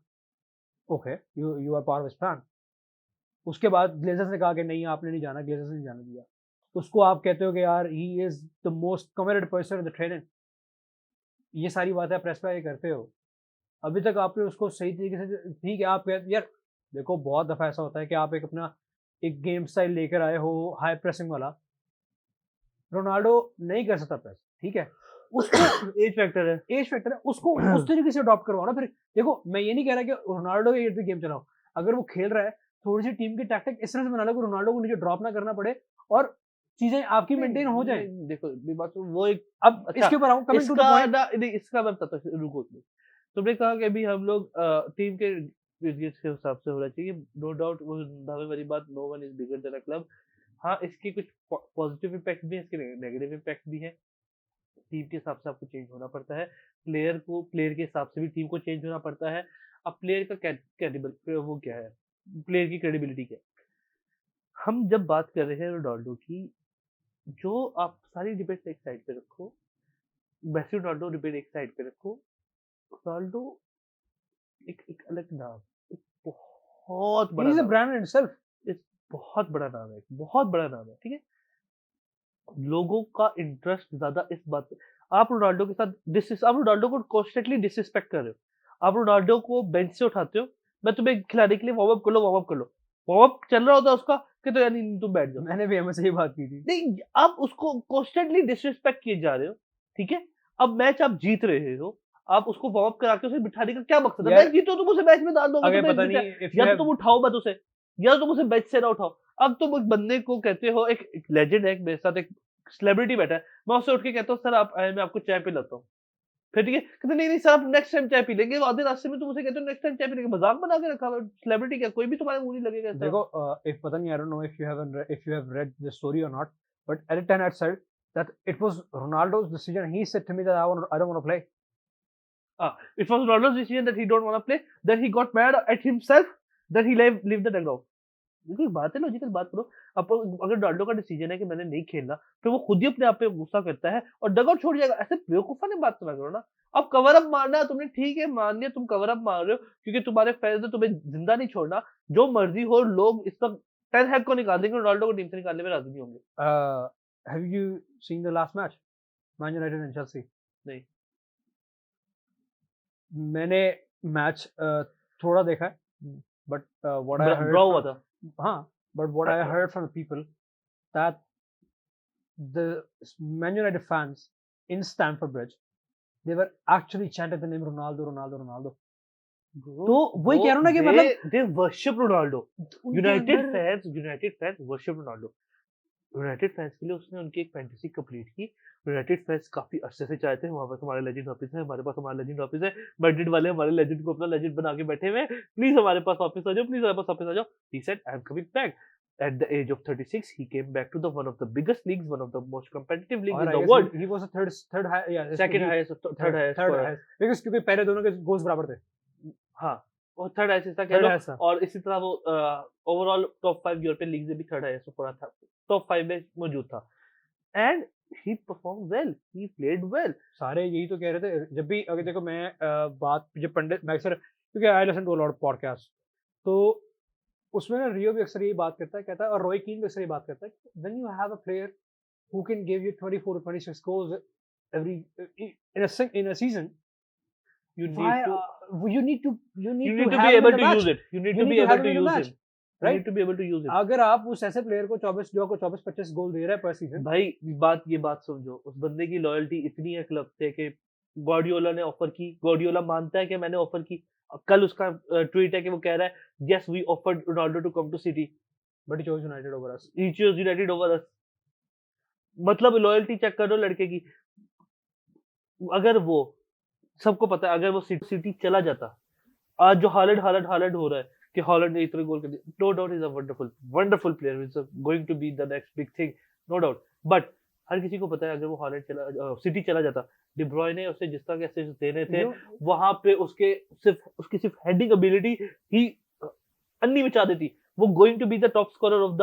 Okay, you are part of his plan. उसके बाद ग्लेज़र्स ने कहा कि नहीं आपने नहीं जाना, ग्लेज़र्स ने नहीं जाने दिया। उसको आप कहते हो कि यार he is the most committed person in the training. ये सारी बातें आप प्रेस पे आके करते हो। अभी तक आपने उसको सही तरीके से, ठीक है आप यार देखो बहुत दफ़ा ऐसा होता है कि आप एक अपना एक गेम स्टाइल लेकर आए हो हाई प्रेसिंग वाला, रोनाल्डो नहीं कर सकता प्रेस, ठीक है? उसको एज फैक्टर है। एज फैक्टर है, उसको उस तरीके से अडॉप्ट करवाओ ना फिर। देखो मैं ये नहीं कह रहा कि रोनाल्डो के इर्द गेम चलाओ, अगर वो खेल रहा है थोड़ी-सी टीम की टैक्टिक इस तरह से बना लो कि रोनाल्डो को नीचे ड्रॉप ना करना पड़े और चीज़ें आपकी नहीं, मेंटेन हो जाएँ। नहीं, देखो मेरी बात सुनो, वो एक, अब अच्छा इसके ऊपर आऊँ, कमिंग टू द इसका पॉइंट। ना नहीं, इसका मैं बताता हूँ, रुको तुम। तुमने कहा कि अभी हम लोग टीम के बिजनेस के हिसाब से होना चाहिए, नो डाउट, वो दावे वाली बात, no one is bigger than a club. हाँ, इसके कुछ पॉजिटिव इम्पैक्ट भी है, इसके नेगेटिव इम्पैक्ट भी है। टीम के हिसाब से आपको चेंज होना पड़ता है, प्लेयर के हिसाब से भी टीम को चेंज होना पड़ता है। अब प्लेयर का क्रेडिबल वो क्या है, प्लेयर की क्रेडिबिलिटी क्या है। हम जब बात कर रहे हैं रोनाल्डो की, जो आप सारी डिबेट एक साइड पे रखो, मेसी रोनाल्डो डिबेट एक साइड पे रखो, रोनाल्डो एक एक अलग नाम, एक बहुत ही बड़ा इज़ अ नाम ब्रांड इन इटसेल्फ। है, एक बहुत बड़ा नाम है, बहुत बड़ा नाम है, ठीक है? लोगों का इंटरेस्ट ज़्यादा इस बात पे, आप रोनाल्डो को कॉन्स्टेंटली डिसरिस्पेक्ट कर रहे हो। आप रोनाल्डो को बेंच से उठाते हो, मैं तुम्हें खिलाने के लिए वार्म अप कर लो, वार्म अप कर लो। वार्म अप चल रहा होता है उसका, कहते हो यार नहीं, तुम बैठ जाओ। मैंने भी अहमद से ये बात की थी। नहीं, आप उसको कॉन्स्टेंटली डिसरिस्पेक्ट किए जा रहे हो, ठीक है? अब मैच आप जीत रहे हो, आप उसको वार्म अप करा के उसे बिठाने का क्या मकसद है? यार मैच जीतो तुम उसे मैच में डाल दोगे, अगर तुमने पता जीता नहीं है, इफ या यू तो हैव, तुम उठाओ मत उसे, या तो तुम उसे बेंच से ना उठाओ। अब तुम एक बंदे को कहते हो, एक लेजेंड है मेरे साथ, एक सेलिब्रिटी बैठा है, मैं उससे उठ के कहता हूँ सर आप आए, मैं आपको चाय पिलाता हूँ। फिर ठीक है, कहते नहीं, नहीं सर आप नेक्स्ट टाइम चाय पी लेंगे, आधे रास्ते में तुम उसे कहते हो नेक्स्ट टाइम चाय पी लेंगे, मज़ाक बना के रखा हुआ है, सेलिब्रिटी क्या, कोई भी तुम्हारे मुँह नहीं लगेगा ऐसा। देखो इफ पता नहीं, I don't know if you have read the story or not, but Erik ten had said that it was Ronaldo's decision. He said to me that I don't want to play. It was Ronaldo's decision that he don't want to play. Then he got mad at himself. Then he leave the dugout. देखो बात है, logical बात करो। अब अगर Ronaldo का decision है कि मैंने नहीं खेलना, फिर वो खुद ही अपने आप पे गुस्सा करता है और डगआउट छोड़ जाएगा। ऐसे बेवकूफाना बात ना करो ना। अब कवर अप मारना है तुमने, ठीक है मान लिया तुम कवर अप मार रहे हो क्योंकि तुम्हारे फैंस ने तुम्हें जिंदा नहीं छोड़ना। जो मर्जी हो, लोग इस वक्त टेन हैग को निकाल देंगे, रोनाल्डो को टीम से निकालने में राजी नहीं होंगे। Have you seen the last match? Man United and Chelsea. नहीं। मैंने मैच थोड़ा देखा है, hmm, but what I heard draw हुआ फ्रॉम, था। हाँ, but what I heard from the people that the Man United fans in Stamford Bridge, they were actually chanting the name Ronaldo, Ronaldo, Ronaldo. तो वही कह रहा हूँ ना कि मतलब दे वर्शिप रोनाल्डो। उनके अंदर United fans worship Ronaldo. United fans के लिए उसने उनकी एक फैंटेसी कंप्लीट की। यूनाइटेड फैंस काफी अरसे से चाहते हैं हमारे पास हमारा लेजेंड वापस है, हमारे पास हमारा लेजेंड वापस है। मैड्रिड वाले हमारे लेजेंड को अपना लेजेंड बना के बैठे हुए हैं, प्लीज हमारे पास वापस आ जाओ, प्लीज हमारे पास वापस आ जाओ। He said I am coming back. At the age of 36, he came back to the one of the biggest leagues, one of the most competitive leagues और in I the guess world. he was the third high, yeah, Second he highest, third highest third scorer. highest, because क्योंकि पहले दोनों के goals बराबर थे। हाँ, वो third highest था कह थर्ड लो। हाईएस्ट था। और इसी तरह वो ओवरऑल टॉप 5 यूरोपियन लीग में भी थर्ड हाईएस्ट स्कोर था, टॉप 5 में मौजूद था। And he perform well, he played well. सारे यही तो कह रहे थे जब भी, अगर देखो मैं बात जब पंडित मैं अक्सर, क्योंकि I listen to a lot of podcast, तो उसमें ना रियो भी अक्सर यही बात करता है, कहता है, और रॉय कीन भी अक्सर ये बात करता है, when you have a player who can give you 24 to 26 goals every in a season. You need Why to you need to you need to have be him in able the to match. use it. You need You to need be to have able to him in the use match, him. You right? need to be able to use it. अगर आप उस ऐसे player को 24 जो आपको 24-25 गोल दे रहा है पर सीजन, भाई ये बात समझो, उस बंदे की लॉयल्टी इतनी है क्लब से कि गार्डियोला ने ऑफर की, गार्डियोला मानता है कि मैंने ऑफर की। कल उसका ट्वीट है कि वो कह रहा है yes we offered Ronaldo to come to City, but he chose United over us. He chose United over us. मतलब लॉयल्टी चेक करो लड़के की। अगर वो सबको पता है अगर वो सिटी चला जाता, आज जो हालैंड हो रहा है कि हालैंड ने इतने गोल कर दिए, no doubt is a wonderful player, is going to be the next big thing, no doubt. But हर किसी को पता है अगर वो हालैंड सिटी चला जाता, डी ब्रुयने उसे जिस तरह के असिस्ट देने थे, वहां पे उसकी सिर्फ हेडिंग एबिलिटी ही अन्नी मचा देती। वो going to be the top scorer of the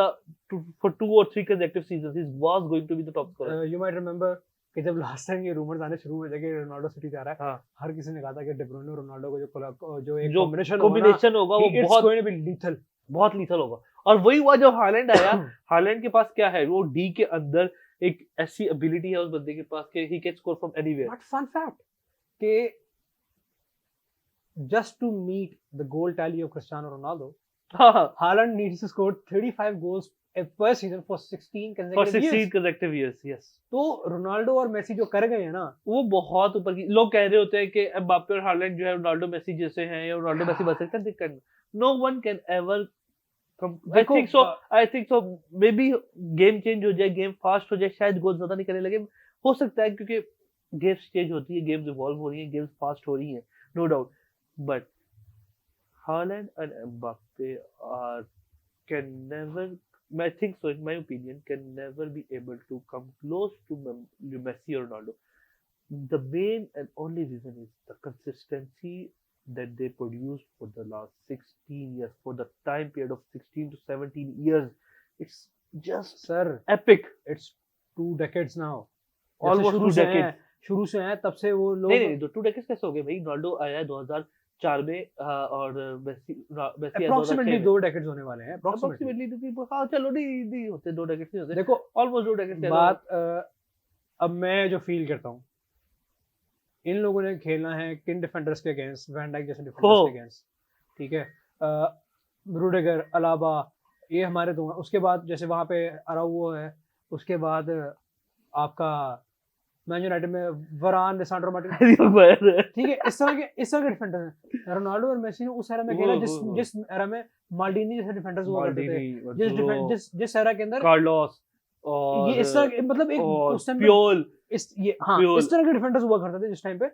for 2 or 3 consecutive seasons, he was going to be the top scorer. You might remember कि जब लास्ट टाइम ये रूमर्स आने शुरू हुए थे कि रोनाल्डो सिटी जा रहा है, हाँ, हर किसी ने कहा था कि डे ब्रुयने और रोनाल्डो को जो एक जो कॉम्बिनेशन होगा वो it's बहुत going to be lethal. बहुत लीथल होगा। और वही हुआ जब हालैंड आया। हालैंड के पास क्या है, वो डी के अंदर एक ऐसी एबिलिटी है उस बंदे के पास कि he can score from anywhere. But fun fact कि just to meet the goal tally of Cristiano Ronaldo, हाँ, Haaland needs to score 35 goals per season for 16 for consecutive 16 years. consecutive years, yes. तो Ronaldo और Messi जो कर गए हैं ना, वो बहुत ऊपर की। लोग कह रहे होते हैं कि एम्बाप्पे और हालैंड जो है रोनाल्डो मेसी जैसे हैं या रोनाल्डो मेसी बन सकते हैं, दिक्कत no one can ever I think so maybe game change हो जाए, गेम फास्ट हो जाए, शायद गोल ज्यादा नहीं करने लगे, हो सकता है क्योंकि गेम्स चेंज होती है, गेम्स इवॉल्व हो रही है, गेम्स फास्ट हो रही है, no doubt. But Haaland and Mbappe are can never, I think so, in my opinion, can never be able to come close to Messi or Ronaldo. The main and only reason is the consistency that they produced for the last 16 years, for the time period of 16 to 17 years. It's just sir, epic. it's 2 decades now. Almost 2 decades. शुरू से हैं, तब से वो लोग नहीं 2 decades कैसे हो गए भाई? रोनाल्डो आया है 2004 में और मेसी approximately 2 decades होने वाले हैं, approximately। हाँ चलो नहीं होते 2 decades नहीं होते, देखो almost 2 decades। बात अब मैं जो फील करता हूँ, इन लोगों ने खेलना है किन डिफेंडर्स के अगेंस्ट, वैन डाइक जैसे डिफेंडर्स के अगेंस्ट, ठीक है, रूडिगर, अलाबा, ये हमारे दो हैं। उसके बाद जैसे वहाँ पे अराउओ है, उसके बाद आपका मैन यूनाइटेड में वरान, लिसांड्रो मार्टिनेज, ठीक है, इस तरह के डिफेंडर हैं। रोनाल्डो और मेसी ने उस एरा में खेला जिस एरा में माल्डीनी जैसे डिफेंडर्स हुआ करते थे, जिस एरा के अंदर कार्लोस और ये इस तरह मतलब एक उस टाइम प्योल, इस तरह के डिफेंडर्स हुआ करते थे जिस टाइम पे,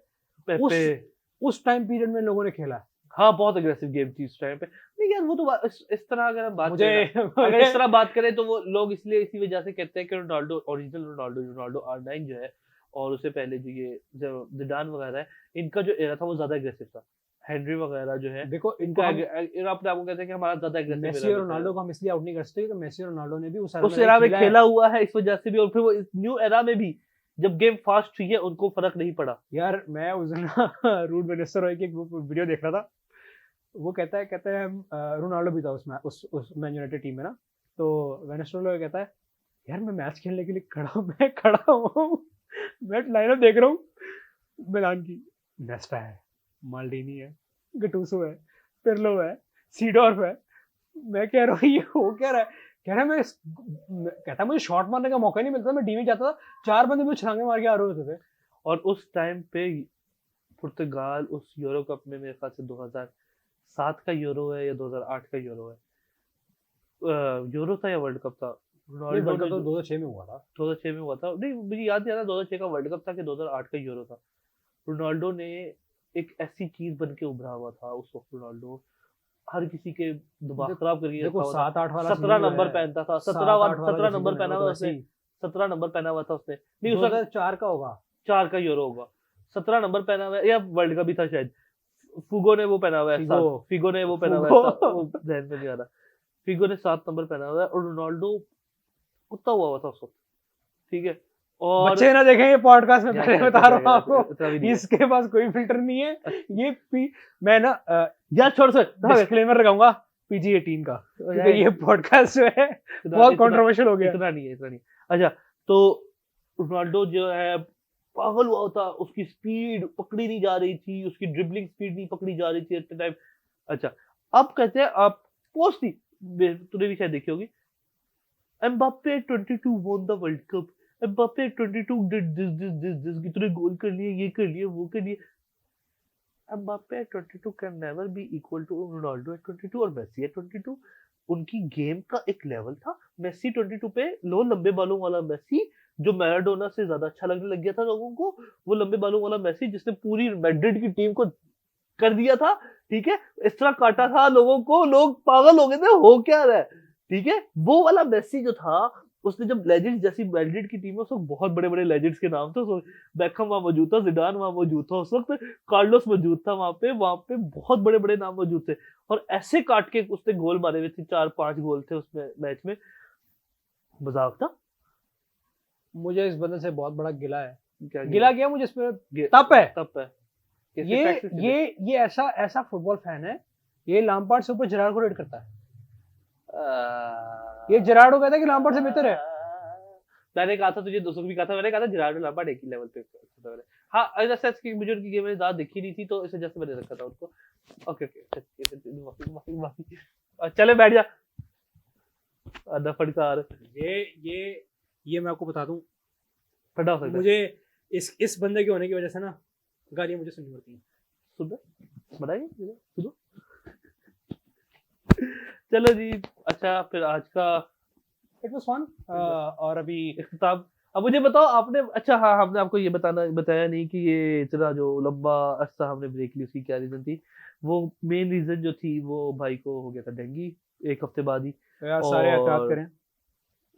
उस टाइम पीरियड में लोगों ने खेला। हाँ बहुत अग्रेसिव गेम थी उस टाइम पे। नहीं यार वो तो इस तरह अगर हम बात करें, अगर इस तरह बात करें तो वो लोग इसलिए इसी वजह से कहते हैं कि रोनाल्डो ओरिजिनल रोनाल्डो R9 जो है, और उससे पहले जो ये जिडान वगैरह है, इनका जो एरा था वो ज्यादा एग्रेसिव था। हेनरी वगैरह जो है, देखो इनका अपने आपको कहते हैं कि हमारा ज्यादा एग्रेसिव मेसी और रोनाल्डो को हम इसलिए आउट नहीं कर सकते क्योंकि मेसी और रोनाल्डो ने भी उस एरा में खेला हुआ है, इस वजह से भी। और फिर वो न्यू एरा में भी जब गेम फास्ट हुई है उनको फर्क नहीं पड़ा। यार मैं उस दिन रूड वेनेस्टर रॉय की एक वीडियो देख रहा था, वो कहता है रोनाल्डो भी था उसमें, उस मैन यूनाइटेड टीम में ना, तो वेनेस्टर रॉय कहता है यार मैं मैच खेलने के लिए खड़ा हूँ, मैं लाइनअप देख रहा हूँ, मिलान की नेस्टा है, माल्डीनी है, गटूसो है, पिरलो है, सीडॉर्फ है। मैं कह रहा हूँ ये हो क्या रहा है? कह रहा है कहता मुझे शॉट मारने का मौका नहीं मिलता, मैं टीम में जाता था, 4 बंदे मुझे छलांगे मार के आ रहे होते थे। और उस टाइम पे पुर्तगाल उस यूरो कप में मेरे ख्याल से 2007 का यूरो है या 2008 का यूरो है, यूरो था या वर्ल्ड कप था? रोनाल्डो तो 2006 में हुआ था। 2006 में हुआ था, नहीं मुझे याद नहीं आ रहा 2006 का वर्ल्ड कप था कि 2008 का यूरो था। रोनाल्डो ने एक ऐसी चीज बन के उभरा हुआ था उस वक्त। रोनाल्डो हर किसी के दिमाग खराब करके देखो 7-8 वाला 17 नंबर पहनता था, 17 नंबर पहना हुआ उसने, 17 नंबर पहना हुआ था उसने। नहीं उस 2004 का होगा, 4 का यूरो होगा, 17 नंबर पहना हुआ है, या वर्ल्ड कप भी था शायद। फिगो ने वो पहना हुआ है, फिगो ने वो पहना हुआ है, वो ध्यान में नहीं आ रहा। फिगो ने 7 नंबर पहना हुआ है और रोनाल्डो कुत्ता हुआ था उस वक्त, ठीक है। और बच्चे ना देखें ये पॉडकास्ट में, पहले बता रहा हूँ आपको, इसके पास कोई फिल्टर नहीं है। ये मैं ना यार छोड़ से डिस्क्लेमर लगाऊंगा PG-18 का, क्योंकि ये पॉडकास्ट जो है बहुत कंट्रोवर्शियल हो गया। इतना नहीं है। अच्छा तो रोनाल्डो जो है पागल हुआ था, उसकी स्पीड पकड़ी नहीं जा रही थी, उसकी ड्रिबलिंग स्पीड नहीं पकड़ी जा रही थी एट द टाइम। अच्छा, अब कहते हैं आप पोस्ट ही तूने भी शायद देखी होगी, Mbappe 22 won the world cup, Mbappe 22 did this इतने गोल कर लिए, ये कर लिए, वो कर लिए। Mbappe at 22 can never be equal to Ronaldo at 22 और मेसी at 22। उनकी गेम का एक लेवल था। मेसी 22 पे लो लंबे बालों वाला मेसी, जो मैराडोना से ज्यादा अच्छा लगने लग गया था लोगों को, वो लंबे बालों वाला मेसी जिसने पूरी मैड्रिड की टीम को कर दिया था, ठीक है, इस तरह काटा था लोगों को, लोग पागल हो गए थे, हो क्या रहा है, ठीक है। वो वाला मेसी जो था, उसने जब लेजेंड्स जैसी मैड्रिड की टीम में, उस वक्त बहुत बड़े बड़े लेजेंड्स के नाम थे, बैकहम वहां मौजूद था, जिडान वहां मौजूद था उस वक्त, कार्लोस मौजूद था वहां पे बहुत बड़े बड़े नाम मौजूद थे, और ऐसे काट के उसने गोल मारे हुए थे, 4-5 गोल थे उसमें मैच में, मजाक था। मुझे इस बंदे से बहुत बड़ा गिला है। क्या गिला क्या, मुझे इस पे तप है। तप है। ये ऐसा ऐसा फुटबॉल फैन है, ये लाम्पार्ड से ऊपर जेरार्ड को रेट करता है। ये जेरार्ड को कहता है कि लाम्पार्ड से बेहतर है। मैंने कहा था तुझे, दोस्तों को भी कहा था, मैंने कहा था जेरार्ड और लाम्पार्ड एक ही लेवल पे मैंने। हाँ, अगर सच की मुझे उनकी गेम मैंने ज्यादा देखी नहीं थी, तो इसे जैसे मैंने रखा था उनको। ओके माफी चले बैठ जा आधा फटकार। ये मैं आपको बता दूं, ठंडा हो सकता है। मुझे इस बंदे के होने की वजह से ना गालियां मुझे सुननी पड़ती हैं। सुन बताइए सुनो। चलो जी, अच्छा फिर आज का इट वाज फन। और अभी इख्तिताम, अब मुझे बताओ आपने, अच्छा हाँ, हमने आपको ये बताया नहीं कि ये इतना जो लंबा अरसा हमने ब्रेक ली, उसकी क्या रीजन थी। वो मेन रीजन जो थी, वो भाई को हो गया था डेंगू 1 हफ्ते बाद ही। यार सारे एहतियात करें,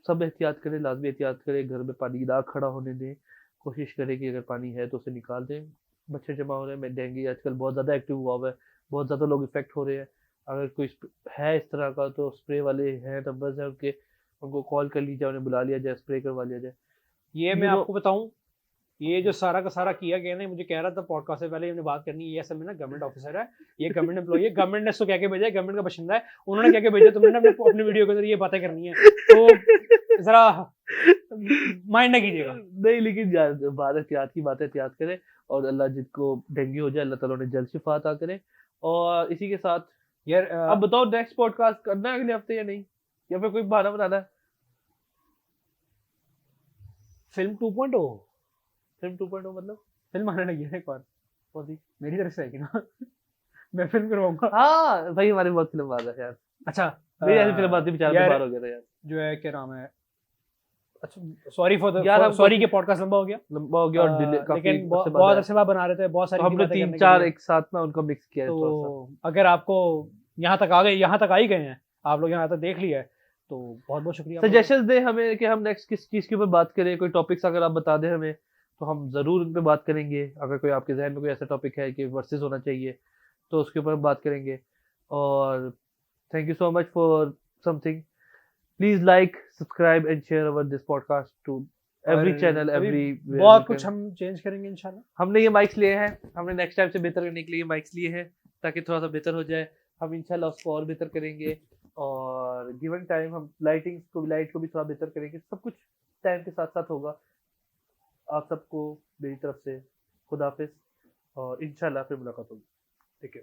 सब एहतियात करें, लाजमी एहतियात करें, घर में पानी ना खड़ा होने दें, कोशिश करें कि अगर पानी है तो उसे निकाल दें। मच्छर जमा हो रहे हैं, डेंगू आजकल बहुत ज़्यादा एक्टिव हुआ हुआ है, बहुत ज़्यादा लोग इफेक्ट हो रहे हैं। अगर कोई है इस तरह का, तो स्प्रे वाले हैं, नंबर्स हैं उनके, उनको कॉल कर लीजिए, उन्हें बुला लिया जाए, स्प्रे करवा लिया जाए। ये मैं आपको बताऊं, ये जो सारा का सारा किया गया ना, मुझे कह रहा था पॉडकास्ट से पहले हमने बात करनी है, ये असल में ना गवर्नमेंट ऑफिसर है, ये गवर्नमेंट एम्प्लॉई है, गवर्नमेंट ने इसको कह के भेजा है, गवर्नमेंट का बशिंदा है, उन्होंने कह के भेजा, तुमने अपने अपने वीडियो के अंदर ये बातें करनी है, तो जरा माइंड ना कीजिएगा। नहीं, लेकिन बात एहतियात की, बात एहतियात करें, और अल्लाह जिसको डेंगू हो जाए, अल्लाह ताला ने जल्द शिफा अता करे। और इसी के साथ यार अब बताओ, नेक्स्ट पॉडकास्ट करना है अगले हफ्ते या नहीं, या फिर कोई बहाना बनाना है? फिल्म 2.0, फिल्म 2.0 मतलब फिल्म आने लगी है एक और, कौन सी? मेरी तरफ से आएगी ना। मैं फिल्म करवाऊंगा। हाँ भाई, हमारे बहुत फिल्म बात है यार। अच्छा, मेरी ऐसी फिल्म आती, बेचारा यार, बाहर हो गया था यार। जो है क्या नाम है, अच्छा सॉरी फॉर यार, द हम सॉरी के पॉडकास्ट लंबा हो गया, लंबा हो गया, और डिले काफी लेकिन उससे बहुत बाद अरसे बाद बना रहे थे, बहुत तो सारी हमने बातें करने के 3-4 लिए। एक साथ में उनको मिक्स किया है थोड़ा सा। तो अगर आपको यहाँ तक आ गए, यहाँ तक आ ही गए हैं आप लोग, यहाँ तक देख लिया है, तो बहुत बहुत शुक्रिया। सजेशंस दें हमें कि हम नेक्स्ट किस चीज के ऊपर बात करें, कोई टॉपिक्स अगर आप बता दें हमें, तो हम जरूर उन पे बात करेंगे। अगर कोई आपके जहन में कोई ऐसा टॉपिक है कि वर्सेस होना चाहिए, तो उसके ऊपर हम बात करेंगे। और thank you so much for something. Please like, subscribe and share our this podcast to every channel, every बहुत कुछ हम चेंज करेंगे इंशाल्लाह। हमने ये माइक्स लिए हैं, हमने नेक्स्ट टाइम से बेहतर करने के लिए माइक्स लिए हैं, ताकि थोड़ा सा बेहतर हो जाए। हम इंशाल्लाह उसको और बेहतर करेंगे, और गिवन टाइम हम लाइट को भी थोड़ा बेहतर करेंगे। सब कुछ टाइम के साथ साथ होगा। आप सबको मेरी तरफ से खुदा हाफिज, और इंशाल्लाह फिर मुलाकात होगी। ठीक है।